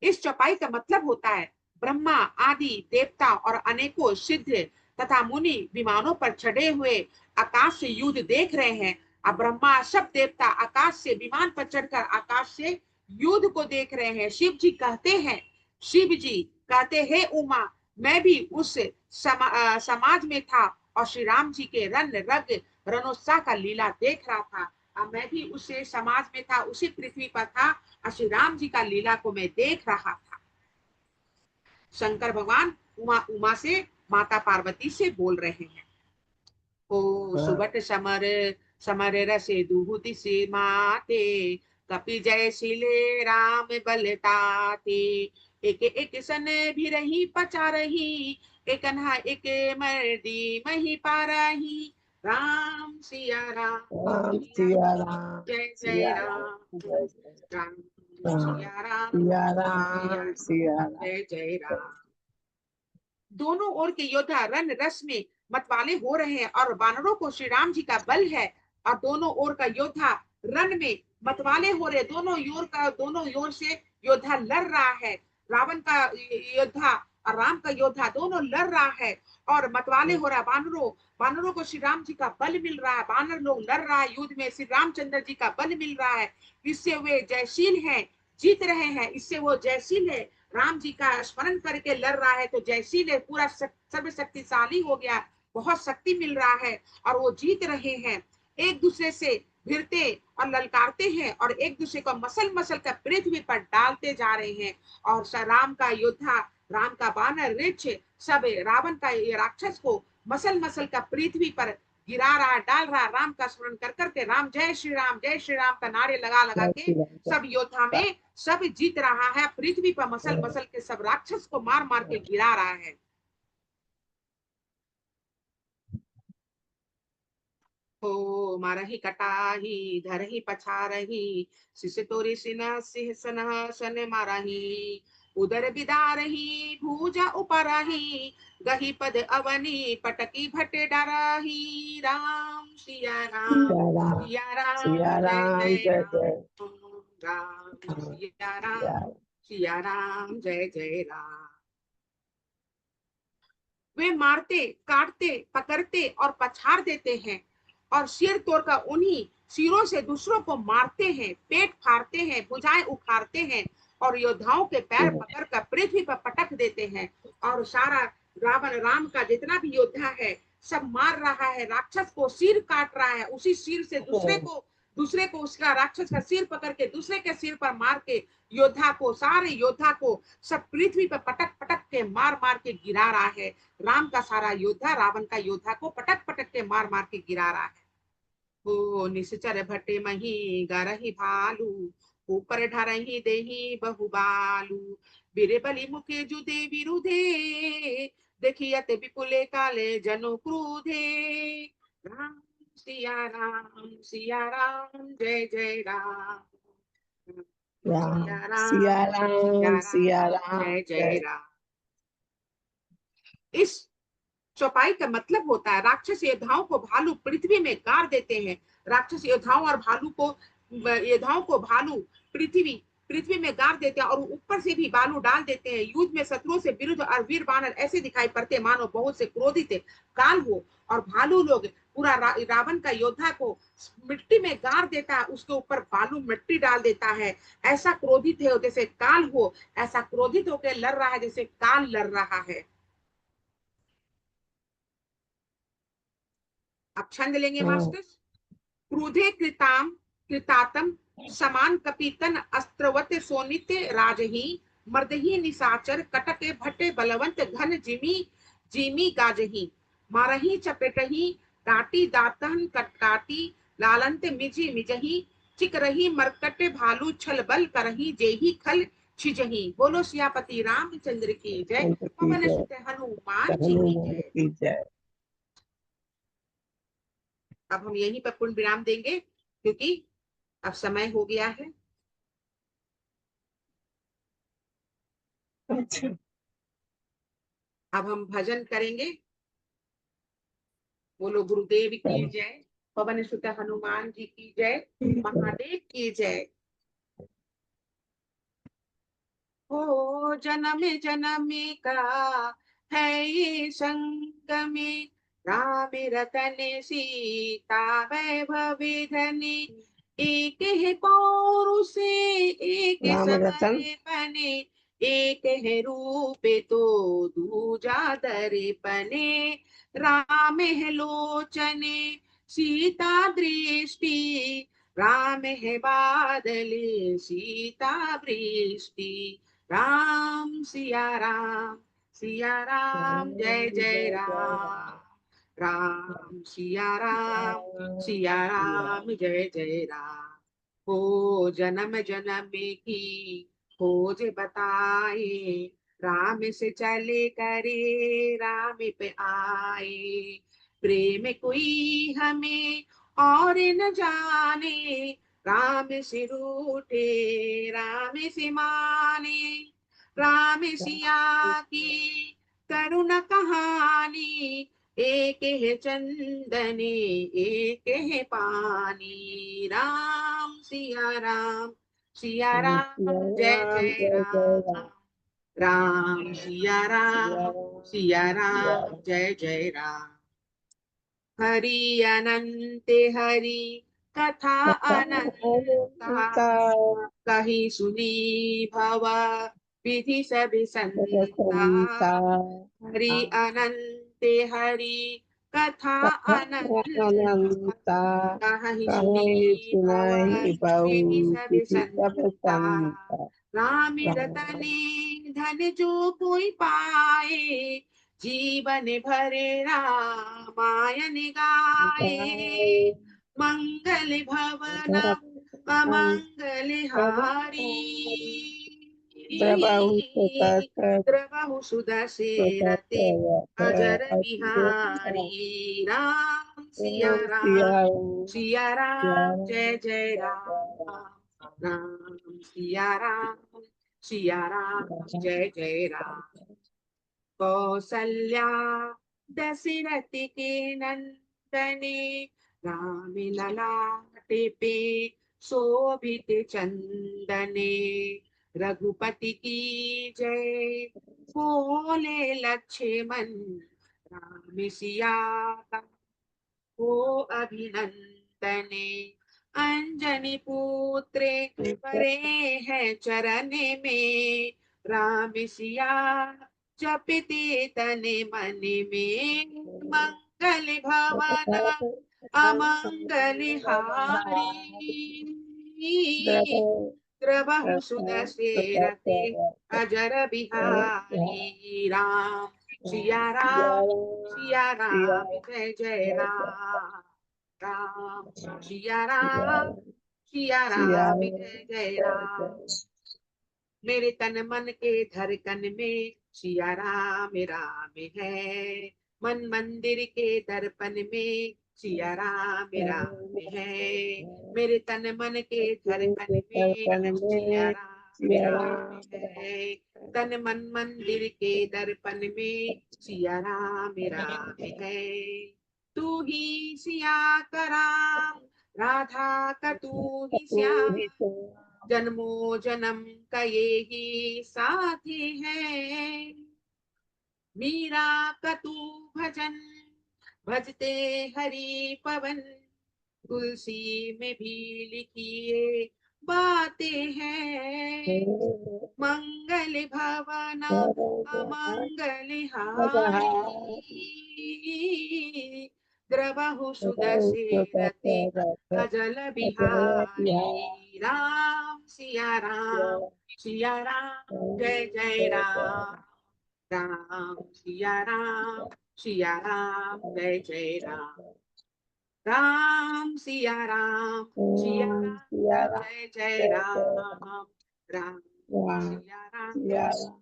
इस चौपाई का मतलब होता है, ब्रह्मा आदि देवता और अनेकों सिद्ध तथा मुनि विमानों पर चढ़े हुए आकाश से युद्ध देख रहे हैं। अब ब्रह्मा सब देवता आकाश से विमान पर चढ़कर आकाश से युद्ध को देख रहे हैं। शिव जी कहते हैं उमा, मैं भी उस समाज में था और श्री राम जी के रणोत्साह का लीला देख रहा था। अब मैं भी उस समाज में था, उसी पृथ्वी पर था और श्री राम जी का लीला को मैं देख रहा था। शंकर भगवान उमा से, माता पार्वती से बोल रहे हैं। ओ हाँ, सुबट समर समर रसे दुहुति से माते, कपि जय शिले राम बलताते। एक एक सन भी रही पचा रही, एक अन्हा एक मर्दी मही पाराही, राम सिया राम राम सिया सिया राम, राम जय जय सिया राम, राम जय जय राम राम सिया राम सिया सिया राम राम, सिया राम जय जय राम। दोनों ओर के योद्धा रण रस में मतवाले हो रहे हैं और वानरों को श्री राम जी का बल है, और दोनों ओर का योद्धा रण में मतवाले हो रहे, दोनों ओर से योद्धा लड़ रहा है। रावण का योद्धा और राम का योद्धा दोनों लड़ रहा है और मतवाले हो रहा है। वानरों को श्री राम जी का बल मिल रहा है, वानर लोग लड़ रहा है युद्ध में, श्री रामचंद्र जी का बल मिल रहा है। इससे वे जयशील हैं, जीत रहे हैं, इससे वो जयशील है। राम जी का स्मरण करके लड़ रहा है तो जयशील है, पूरा सर्वशक्तिशाली हो गया, बहुत शक्ति मिल रहा है और वो जीत रहे हैं। एक दूसरे से भिड़ते और ललकारते हैं और एक दूसरे को मसल मसल कर पृथ्वी पर डालते जा रहे हैं। और राम का योद्धा, राम का बानर रिछ सब रावण का राक्षस को मसल मसल का पृथ्वी पर गिरा रहा, डाल रहा। राम का स्मरण कर करके राम जय श्री राम का नारे लगा लगा जय के श्री राम सब योद्धा में सब जीत रहा है, पृथ्वी पर मसल मसल के सब राक्षस को मार मार के गिरा रहा है। हो मारही कटाही धरही पछारही, सिस तोरी सिन्हा सिंह सनह सन मारही, उदर बिदारही भूजा उपरही, गही पद अवनी पटकी भटे डरही, राम सिया राम सिया राम सिया जय राम जय जय जय राम, राम राम सिया सिया राम जय जय राम। वे मारते, काटते, पकड़ते और पछाड़ देते हैं और सिर तोड़कर उन्हीं सिरों से दूसरों को मारते हैं, पेट फाड़ते हैं, भुजाएं उखाड़ते हैं और योद्धाओं के पैर पकड़कर पृथ्वी पर पटक देते हैं। और सारा रावण राम का जितना भी योद्धा है सब मार रहा है, राक्षस को सिर काट रहा है, उसी सिर से दूसरे को उसका राक्षस का सिर पकड़ के दूसरे के सिर पर मार के योद्धा को, सारे योद्धा को सब पृथ्वी पर पटक पटक के मार मार के गिरा रहा है। राम का सारा योद्धा रावण का योद्धा को पटक पटक के मार मार के गिरा रहा है। हो निश्चर भटे मही गरही भालू, ऊपर ढरही देही बहुबालू, बिरे बलि मुखे जुदे विरुधे, देखियत विपुले काले जनो क्रोधे, राम सिया राम जय जय राम, राम सिया सिया राम सिया राम राम जय जय जय राम। इस चौपाई का मतलब होता है राक्षस योद्धाओं को भालू पृथ्वी में गाड़ देते हैं। राक्षस योद्धाओं को भालू पृथ्वी पृथ्वी में गाड़ देते हैं और ऊपर से भी बालू डाल देते हैं। युद्ध में शत्रुओं से विरुद्ध और वीर बानर ऐसे दिखाई पड़ते मानो बहुत से क्रोधित काल हो, और भालू लोग पूरा रावण का योद्धा को मिट्टी में गाड़ देता है, उसके ऊपर बालू मिट्टी डाल देता है। ऐसा क्रोधित है जैसे काल हो, ऐसा क्रोधित होकर लड़ रहा है जैसे काल लड़ रहा है। अब छंद लेंगे राम मास्टर। क्रोधे कृतातम समान कपीतन अस्त्रवत सोनित राजही, मर्दही निसाचर कटके भटे बलवंत घन जिमी जिमी गाजही, मारही चपेटही डाटी दातन कटकाटी, लालंत मिजी मिजही, चिक रही मरकट भालू छल बल करही जेही खल छिजही। बोलो सियापति रामचंद्र की जय, चंद्र की पवन जय सुत हनुमान जी की हनुमान जय। की जय। अब हम यहीं पर पूर्ण विराम देंगे क्योंकि अब समय हो गया है। अच्छा अब हम भजन करेंगे। बोलो गुरुदेव की जय, पवन सुत हनुमान जी की जय, महादेव की जय। हो जन्म जन्म का है ये संगमे, राम रतन सीता वैभव धने, एक है पौरुष एक राम रतन समर्पणे, एक है रूप तो दूजा दर्पणे, राम है लोचने सीता दृष्टि, राम है बादल सीता वृष्टि, सिया राम जय जय जय जय राम, राम राम सिया सिया राम जय जय राम। हो जन्म जन्म की खोज बताए, राम से चले करे राम पे आए, प्रेम कोई हमें और न जाने, राम से रूठे राम से माने, राम सिया की करुण कहानी, एक है चंदने एक है पानी, राम सिया राम जय जय राम, राम सिया राम जय जय राम। हरि अनंत हरि कथा अनंता, कही सुनी भव विधि सभी संता, हरि अनंत हरि कथा अनंता, कही सुनी भव विधि सभी संता, राम रतने धन जो कोई पाए, जीवन भरे रामायण गाए, मंगल भवन अमंगल हारी, द्रवहु सुदशरथे अजर बिहारी, राम सिया राम जय जय राम, राम सिया राम जय जय राम। कौसल्या दशरथ के नंदने, राम ललाटे पे शोभित चंदने, रघुपति की जय बोले लक्ष्मण, राम सिया का हो अभिनंदने, अंजनी पुत्रे परे हैं चरण में, राम सिया जपते तने मन में, मंगल भवन अमंगल हारी, द्रवहु सुदशरथे अजर बिहारी, राम सिया राम जय जय राम, राम सिया राम जय जय राम। मेरे तन मन के धड़कन में सिया राम है, मन मंदिर के दर्पण में सिया राम है, मेरे तन मन के धड़कन में सिया राम है, तन मन मंदिर के दर्पण में सिया राम है। तू ही सिया का राम, राधा का तू ही श्याम, जन्मों जन्म का ये ही साथी है, मीरा का तू भजन भजते हरि पवन, तुलसी में भी लिखिए बातें हैं, मंगल भवन अमंगल हारी, द्रवहु सुदशरथे अजल बिहारी, राम सिया राम जय जय राम, राम सिया राम जय जय राम, राम सिया राम जय जय राम, राम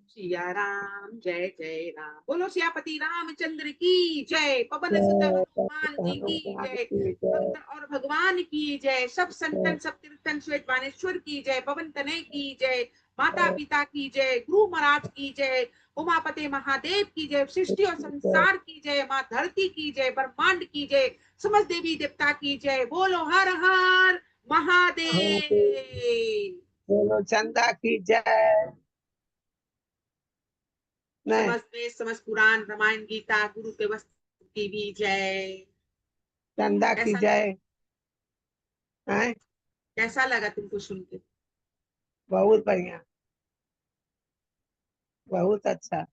सिया राम जय जय राम। बोलो सियापति रामचंद्र की जय, पवन सुत हनुमान जी की जय, भक्त और भगवान की जय, सब संतन सब तीर्थन श्वेत बानेश्वर की जय, पवन तनय की जय, माता पिता की जय, गुरु महाराज की जय, उमापति महादेव की जय, सृष्टि और संसार की जय, माँ धरती की जय, ब्रह्मांड की जय, समस्त देवी देवता की जय। बोलो हर हर महादेव, बोलो चंदा की जय, समस्त वेद समस्त पुराण रामायण गीता गुरु के वस्त्र की भी जय, चंदा की जय। कैसा लगा तुमको सुन के? बहुत बढ़िया, बहुत अच्छा।